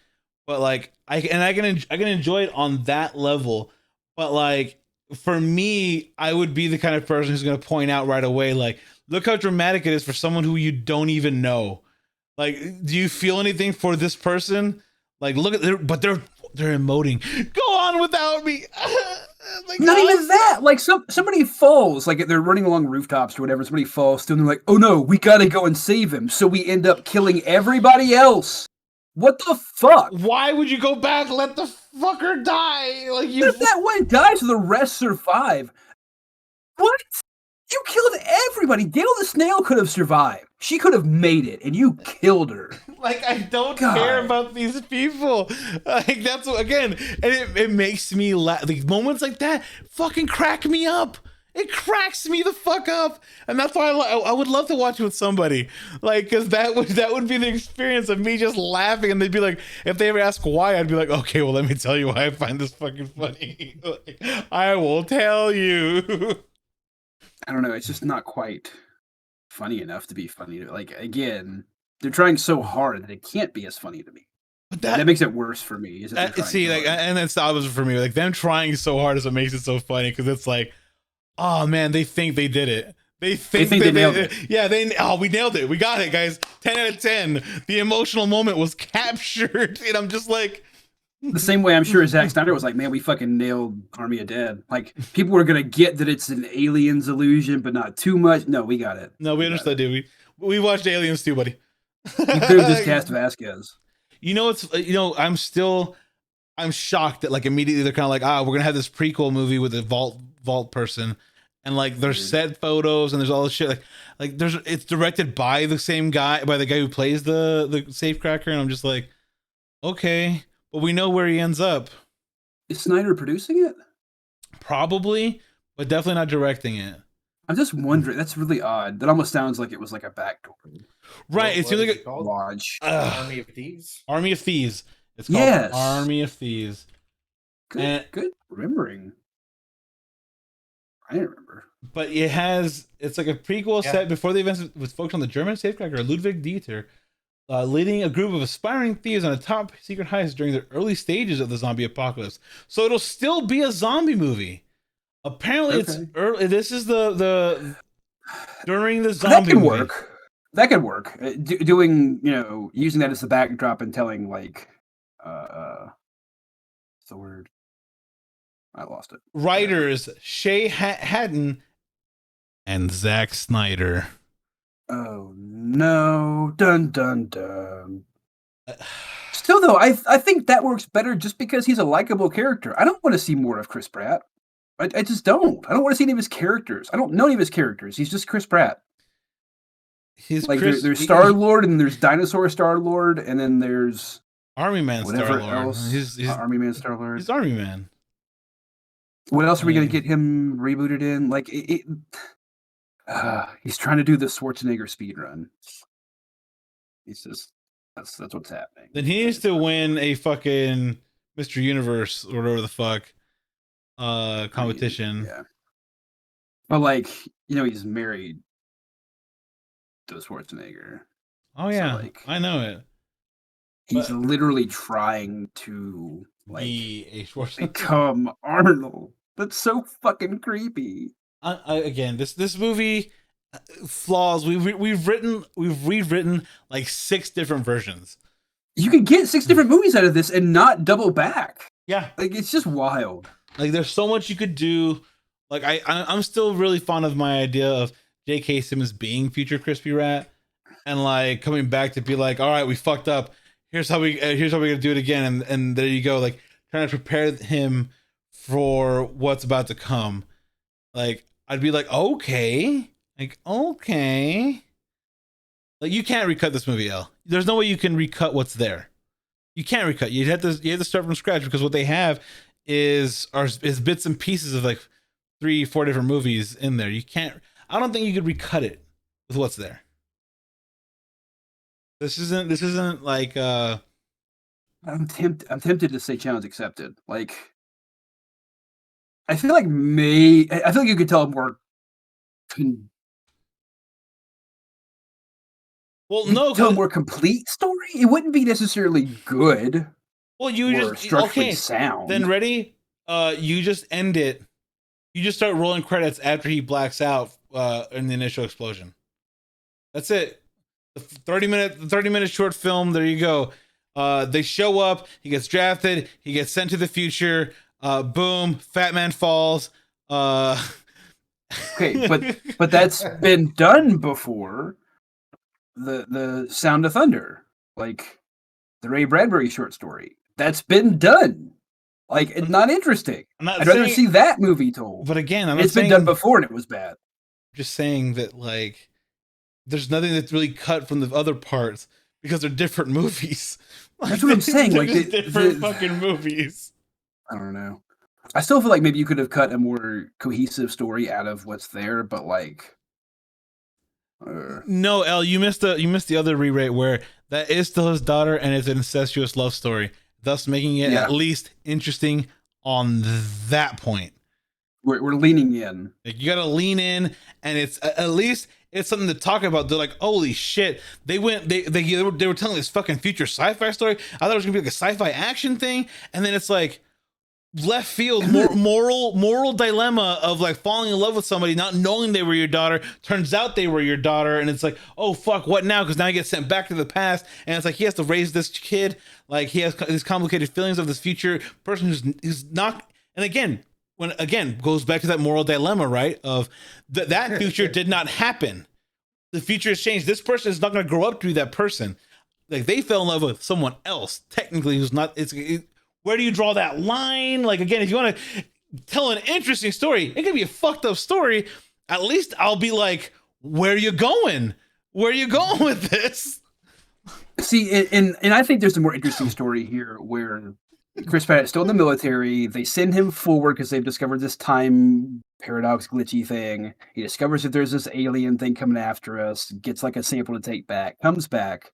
But, like, I can enjoy it on that level. But, like, for me, I would be the kind of person who's going to point out right away, like, look how dramatic it is for someone who you don't even know. Like, do you feel anything for this person? Like, look at they're emoting. Go on without me. Like, not even that. Like, somebody falls, like, they're running along rooftops or whatever. Somebody falls, still, and they're like, oh no, we gotta go and save him. So we end up killing everybody else. What the fuck? Why would you go back? Let the fucker die. Like, you. If that one dies, the rest survive. What? You killed everybody. Gale the Snail could have survived. She could have made it, and you killed her. Like, I don't care about these people. Like, that's what, again, and it makes me laugh. Like, moments like that fucking crack me up. It cracks me the fuck up, and that's why I would love to watch it with somebody, like, because that would be the experience of me just laughing, and they'd be like, if they ever ask why, I'd be like, okay, well, let me tell you why I find this fucking funny. Like, I will tell you. I don't know. It's just not quite funny enough to be funny. Like, again, they're trying so hard that it can't be as funny to me. But that makes it worse for me. See, like, and that's the opposite for me. Like, them trying so hard is what makes it so funny, because it's like, oh man, they think they did it. They think they nailed it. Yeah, we nailed it. We got it, guys. 10 out of 10. The emotional moment was captured, and I'm just like, the same way I'm sure Zack Snyder was like, man, we fucking nailed Army of Dead. Like, people were gonna get that it's an Aliens illusion, but not too much. No, we got it. No, we understood, dude. We watched Aliens too, buddy. You proved this cast Vasquez. You know, I'm shocked that, like, immediately they're kind of like, we're gonna have this prequel movie with a vault person, and like there's set photos and there's all this shit, like it's directed by the same guy, by the guy who plays the safecracker, and I'm just like, okay, but we know where he ends up. Is Snyder producing it? Probably, but definitely not directing it. I'm just wondering. That's really odd. That almost sounds like it was like a backdoor. Right. It's like a lodge. Army of Thieves. Army of Thieves. It's called Army of Thieves. Good remembering. I didn't remember. But it's like a prequel set before the events with folks on the German safecracker Ludwig Dieter, leading a group of aspiring thieves on a top secret heist during the early stages of the zombie apocalypse. So it'll still be a zombie movie. Apparently, it's early. This is the during the zombie. That could work. Doing, using that as the backdrop and telling, like, what's the word? I lost it. Writers Shay Haddon and Zack Snyder. Oh no! Dun dun dun. Still, though, I think that works better just because he's a likable character. I don't want to see more of Chris Pratt. I just don't. I don't want to see any of his characters. I don't know any of his characters. He's just Chris Pratt. He's like, there's Star-Lord, and there's Dinosaur Star-Lord, and then there's Army Man Star-Lord. He's Army Man Star-Lord. He's Army Man. What else are we going to get him rebooted in? Like, he's trying to do the Schwarzenegger speed run. He's just that's what's happening. Then he needs to win a fucking Mr. Universe or whatever the fuck competition. Yeah. But, like, he's married to Schwarzenegger. Oh yeah, so, like, I know it. He's literally trying to, like, be a Schwarzenegger, become Arnold. That's so fucking creepy. Again, this movie flaws. We've rewritten like 6 different versions. You could get 6 different movies out of this and not double back. Yeah, like, it's just wild. Like, there's so much you could do. Like, I'm still really fond of my idea of J.K. Simmons being future Crispy Rat, and like coming back to be like, all right, we fucked up. Here's how we're gonna do it again, and there you go. Like, trying to prepare him for what's about to come. Like, I'd be like, okay. Like, you can't recut this movie, L. There's no way you can recut what's there. You can't recut. You have to start from scratch, because what they have is bits and pieces of like 3-4 different movies in there. I don't think you could recut it with what's there. This isn't like I'm tempted to say challenge accepted. Like, I feel like you could tell a more tell a more complete story. It wouldn't be necessarily good. Well, you just structurally sound. Then ready? You just end it. You just start rolling credits after he blacks out in the initial explosion. That's it. The 30-minute short film. There you go. They show up. He gets drafted. He gets sent to the future. Boom. Fat Man falls. Okay, but that's been done before. The Sound of Thunder, like the Ray Bradbury short story. That's been done. Like, it's not interesting. I'd rather see that movie told. But again, it's been done before and it was bad. Just saying that, like, there's nothing that's really cut from the other parts because they're different movies. Like, that's what I'm saying. Like different fucking movies. I don't know. I still feel like maybe you could have cut a more cohesive story out of what's there, but like. No, El, you missed the other rewrite where that is still his daughter and it's an incestuous love story, thus making it at least interesting on that point. We're leaning in. Like, you got to lean in, and it's at least it's something to talk about. They're like, holy shit! They were telling this fucking future sci-fi story. I thought it was gonna be like a sci-fi action thing, and then it's like left field moral dilemma of like falling in love with somebody, not knowing they were your daughter. Turns out they were your daughter, and it's like, oh fuck, what now? Because now he gets sent back to the past, and it's like he has to raise this kid. Like he has these complicated feelings of this future person who's not. And again goes back to that moral dilemma, right? Of that future did not happen. The future has changed. This person is not going to grow up to be that person. Like they fell in love with someone else, technically, who's not. Where do you draw that line? Like, again, if you want to tell an interesting story, it can be a fucked up story. At least I'll be like, where are you going? Where are you going with this? See, and I think there's a more interesting story here where Chris Pratt is still in the military. They send him forward because they've discovered this time paradox glitchy thing. He discovers that there's this alien thing coming after us, gets like a sample to take back, comes back.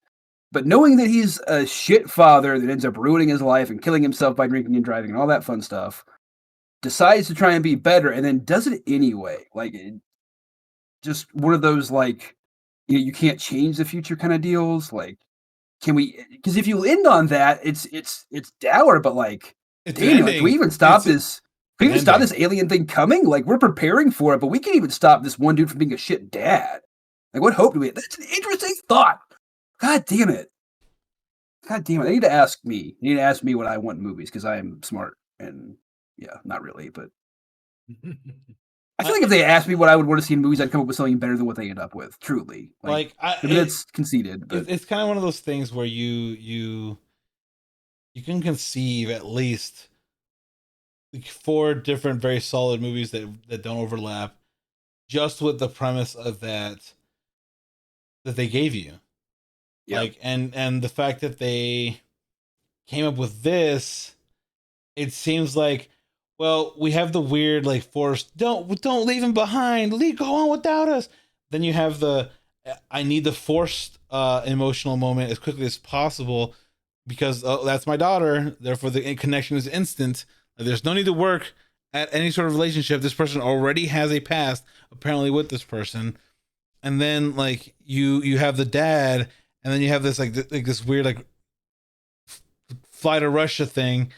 But knowing that he's a shit father that ends up ruining his life and killing himself by drinking and driving and all that fun stuff, decides to try and be better and then does it anyway. Like, just one of those, like, you can't change the future kind of deals. Like, can we? Because if you end on that, it's dour. But like, damn, like, can we even stop this? Can we even stop this alien thing coming? Like, we're preparing for it, but we can't even stop this one dude from being a shit dad. Like, what hope do we have? That's an interesting thought. God damn it. God damn it. They need to ask me. They need to ask me what I want in movies because I am smart. And yeah, not really, but I feel like if they asked me what I would want to see in movies, I'd come up with something better than what they end up with. Truly. Maybe that's conceited. But it's kind of one of those things where you can conceive at least like 4 different very solid movies that don't overlap just with the premise of that they gave you. Yep. Like and the fact that they came up with this, it seems like, well, we have the weird like forced don't leave him behind, go on without us. Then you have the I need the forced emotional moment as quickly as possible because that's my daughter, therefore the connection is instant. There's no need to work at any sort of relationship. This person already has a past apparently with this person. And then like you have the dad. And then you have this like this weird like fly to Russia thing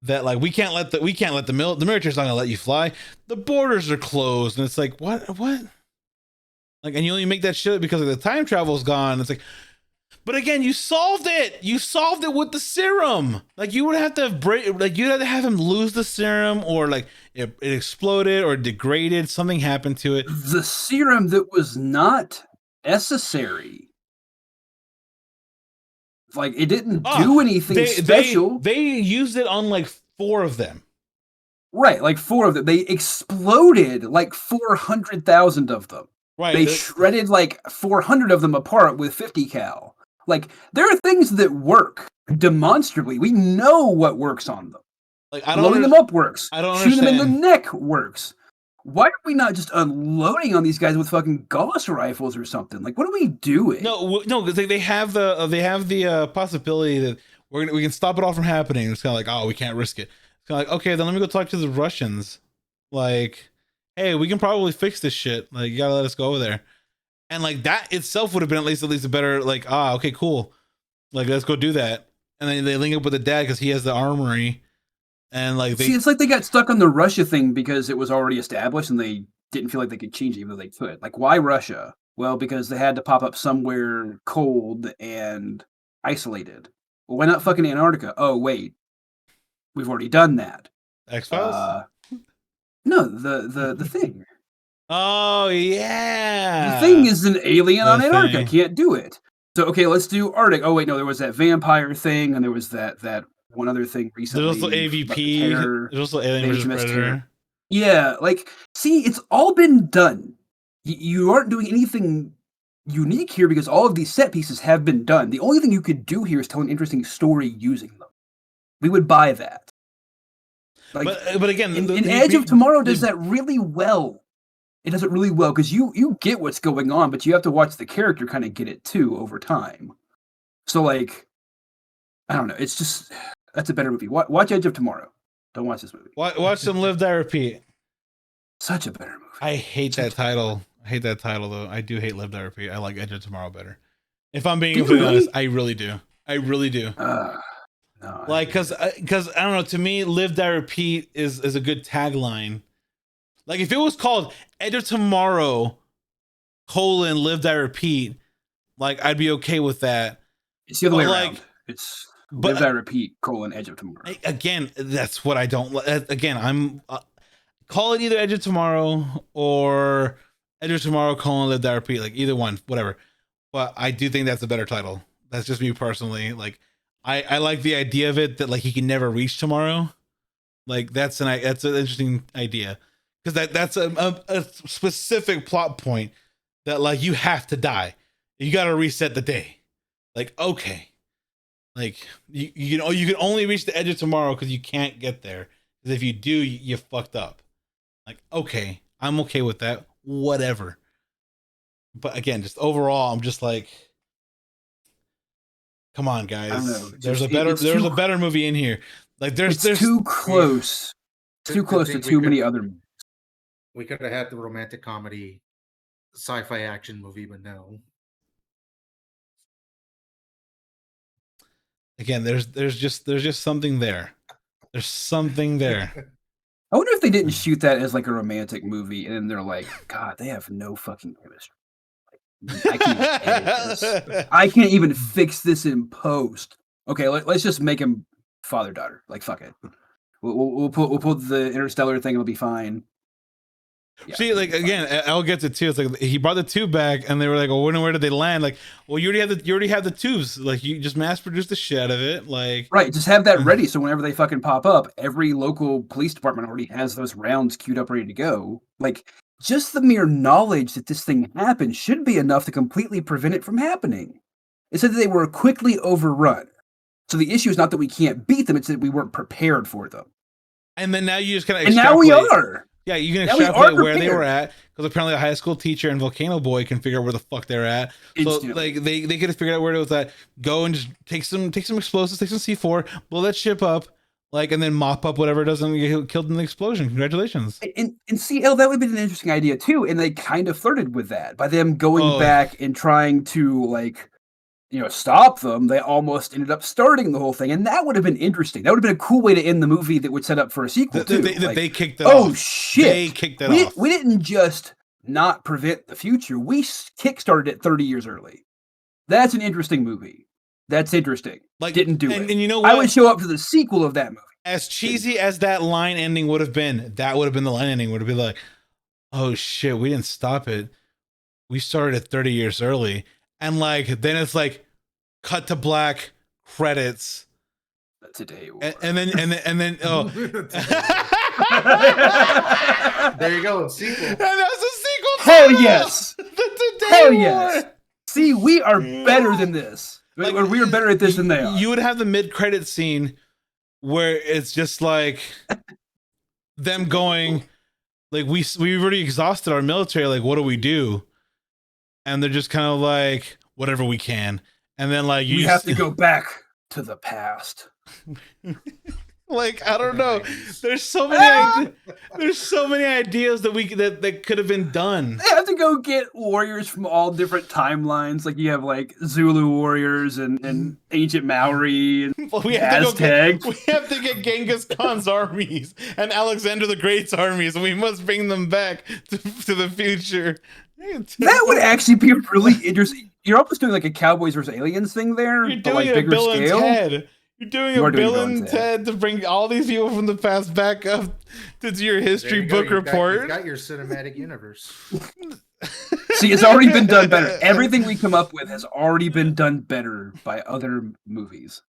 that like the military's not gonna let you fly. The borders are closed, and it's like what like, and you only make that shit because the time travel's gone. It's like, but again, you solved it. You solved it with the serum. Like you would have to you'd have to have him lose the serum, or like it exploded or degraded. Something happened to it. The serum that was not necessary. Like, it didn't do anything special. They used it on like 4 of them. Right, like 4 of them. They exploded like 400,000 of them. Right. They shredded like 400 of them apart with 50 cal. Like, there are things that work demonstrably. We know what works on them. Like, blowing them up works. I don't Shooting understand. them in the neck works. Why are we not just unloading on these guys with fucking Gauss rifles or something? Like, what are we doing? No, because they have the possibility that we can stop it all from happening. It's kind of like, oh, we can't risk it. It's kind of like, okay, then let me go talk to the Russians. Like, hey, we can probably fix this shit. Like, you gotta let us go over there. And like that itself would have been at least a better like, okay, cool. Like, let's go do that. And then they link up with the dad because he has the armory. And like it's like they got stuck on the Russia thing because it was already established and they didn't feel like they could change it even though they could. Like, why Russia? Well, because they had to pop up somewhere cold and isolated. Well, why not fucking Antarctica? Oh, wait. We've already done that. X-Files? No, the thing. Oh, yeah. The thing is an alien on Antarctica. Can't do it. So, okay, let's do Arctic. Oh, wait, no, there was that vampire thing and there was that one other thing recently. There's also AVP. There's also Alien vs. Predator. Yeah, like, see, it's all been done. You aren't doing anything unique here because all of these set pieces have been done. The only thing you could do here is tell an interesting story using them. We would buy that. Like, but again, in Edge of Tomorrow does that really well. It does it really well because you get what's going on, but you have to watch the character kind of get it too over time. So like, I don't know. It's just that's a better movie. Watch Edge of Tomorrow. Don't watch this movie. Watch them Live, Die, Repeat. Such a better movie. I hate that title. I hate that title though. I do hate Live, Die, Repeat. I like Edge of Tomorrow better. If I'm being completely honest, I really do. I really do. No, like, because I don't know. To me, Live, Die, Repeat is a good tagline. Like, if it was called Edge of Tomorrow, Live, Die, Repeat, like, I'd be okay with that. It's the other way around. It's Live, Die, Repeat, Edge of Tomorrow. Again, that's what I don't like. Again, I'm... call it either Edge of Tomorrow or Edge of Tomorrow, Live, Die, Repeat. Like, either one, whatever. But I do think that's a better title. That's just me personally. Like, I like the idea of it that, like, he can never reach tomorrow. Like, that's an interesting idea. Because that's a specific plot point that, like, you have to die. You got to reset the day. Like, okay. Like, you can only reach the edge of tomorrow because you can't get there. Because if you do, you fucked up. Like, okay, I'm okay with that. Whatever. But again, just overall, I'm just like, come on, guys. I don't know. There's a better movie in here. Like, there's too close. It's too close to too many other movies. We could have had the romantic comedy sci-fi action movie, but no. Again, there's just something there. There's something there. I wonder if they didn't shoot that as like a romantic movie, and then they're like, God, they have no fucking chemistry. Like, I can't edit this. I can't even fix this in post. Okay, let's just make him father-daughter. Like, fuck it. We'll put the Interstellar thing. It'll be fine. Yeah, see, like, again, I'll get to too. It's like he brought the tube back, and they were like, "Well, where did they land?" Like, well, you already have the tubes. Like, you just mass produce the shit out of it. Like, right, just have that ready. So whenever they fucking pop up, every local police department already has those rounds queued up, ready to go. Like, just the mere knowledge that this thing happened should be enough to completely prevent it from happening. It said that they were quickly overrun. So the issue is not that we can't beat them; it's that we weren't prepared for them. And then now you just kind of and now we are. Yeah, you can extrapolate where they were at because apparently a high school teacher and Volcano Boy can figure out where the fuck they're at. So like they could have figured out where it was at. Go and just take some explosives, take some C4, blow that ship up, like, and then mop up whatever doesn't get killed in the explosion. Congratulations. And CL, that would have been an interesting idea too. And they kind of flirted with that by them going back and trying to, like, stop them. They almost ended up starting the whole thing, and that would have been interesting. That would have been a cool way to end the movie that would set up for a sequel too. They kicked that off. Oh shit! They kicked that off. We didn't just not prevent the future. We kickstarted it 30 years early. That's an interesting movie. That's interesting. Like, didn't do it. And you know what? I would show up to the sequel of that movie. As cheesy as that line ending would have been, that would have been the line ending. Would have been like, oh shit, we didn't stop it. We started it 30 years early. And like, then it's like, cut to black, credits. Today, and then oh, there you go, sequel. And that's a sequel. Hell yes. Hell yes. See, we are better than this. Like, or we are better at this than they are. You would have the mid-credit scene where it's just like them going, like, we've already exhausted our military. Like, what do we do? And they're just kind of like, whatever we can. And then, like, you have to go back to the past. Like, I don't know. There's so many. There's so many ideas that could have been done. They have to go get warriors from all different timelines. Like, you have like Zulu warriors and ancient Maori and Aztec. We have to get Genghis Khan's armies and Alexander the Great's armies, and we must bring them back to the future. That would actually be really interesting. You're almost doing like a Cowboys versus Aliens thing there. You're doing a Bill and Ted. You're doing a Bill and Ted to bring all these people from the past back up to do your history book report. You got your cinematic universe. See, it's already been done better. Everything we come up with has already been done better by other movies.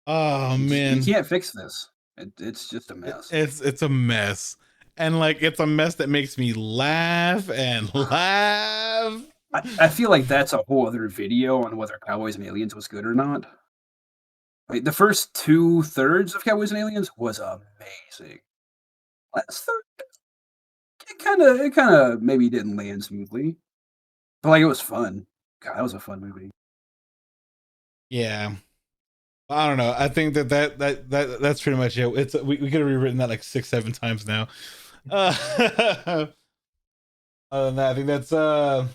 Oh man, you can't fix this. It's just a mess. It's a mess, and like, it's a mess that makes me laugh and laugh. I feel like that's a whole other video on whether Cowboys and Aliens was good or not. Like the first 2/3 of Cowboys and Aliens was amazing. Last third, it kind of maybe didn't land smoothly, but like it was fun. God, that was a fun movie. Yeah. I don't know. I think that's pretty much it. It's we could have rewritten that like 6-7 times now. Other than that, I think that's a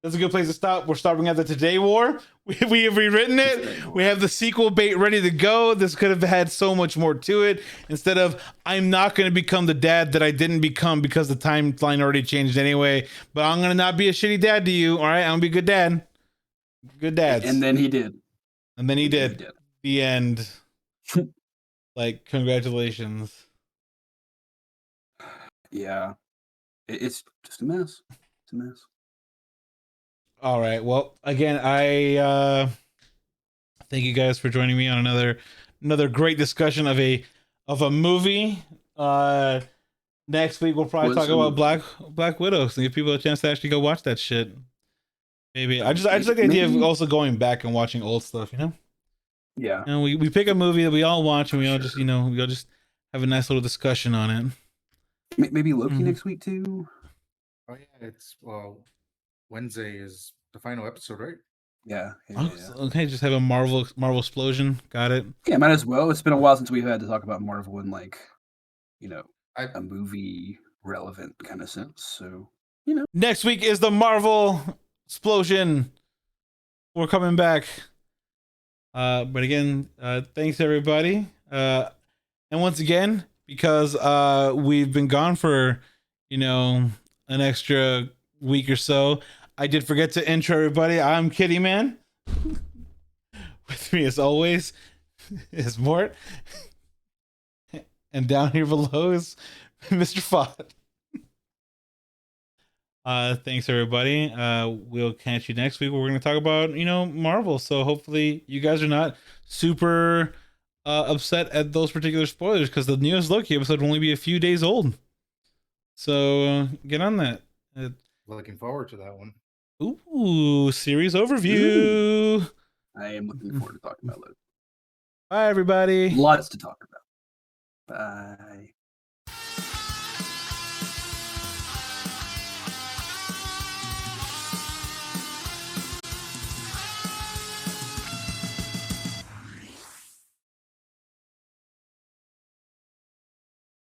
good place to stop. We're stopping at the Today War. We have rewritten it. We have the sequel bait ready to go. This could have had so much more to it. Instead of I'm not going to become the dad that I didn't become because the timeline already changed anyway. But I'm going to not be a shitty dad to you. All right, I'm gonna be a good dad. Good dads. And then he did. And then he did. The end. Like, congratulations. Yeah. It's just a mess. It's a mess. All right. Well, again, I thank you guys for joining me on another great discussion of a movie. Next week we'll probably talk about Black Widow, so give people a chance to actually go watch that shit. Maybe I just like the idea of also going back and watching old stuff, you know? Yeah. And we pick a movie that we all watch and we all just, we all just have a nice little discussion on it. Maybe Loki next week too. Oh yeah, it's Wednesday is the final episode, right? Yeah. Okay, just have a Marvel explosion. Got it. Yeah, might as well. It's been a while since we've had to talk about Marvel in like, a movie relevant kind of sense. So, Next week is the Marvel explosion. We're coming back. But again, thanks everybody. And once again, because we've been gone for, an extra week or so, I did forget to intro everybody. I'm Kitty Man. With me as always is Mort. And down here below is Mr. Fott. Thanks everybody. We'll catch you next week where we're going to talk about, Marvel. So hopefully you guys are not super upset at those particular spoilers because the newest Loki episode will only be a few days old. So get on that. Looking forward to that one. Ooh, series overview. I am looking forward to talking about it. Bye everybody. Lots to talk about. Bye.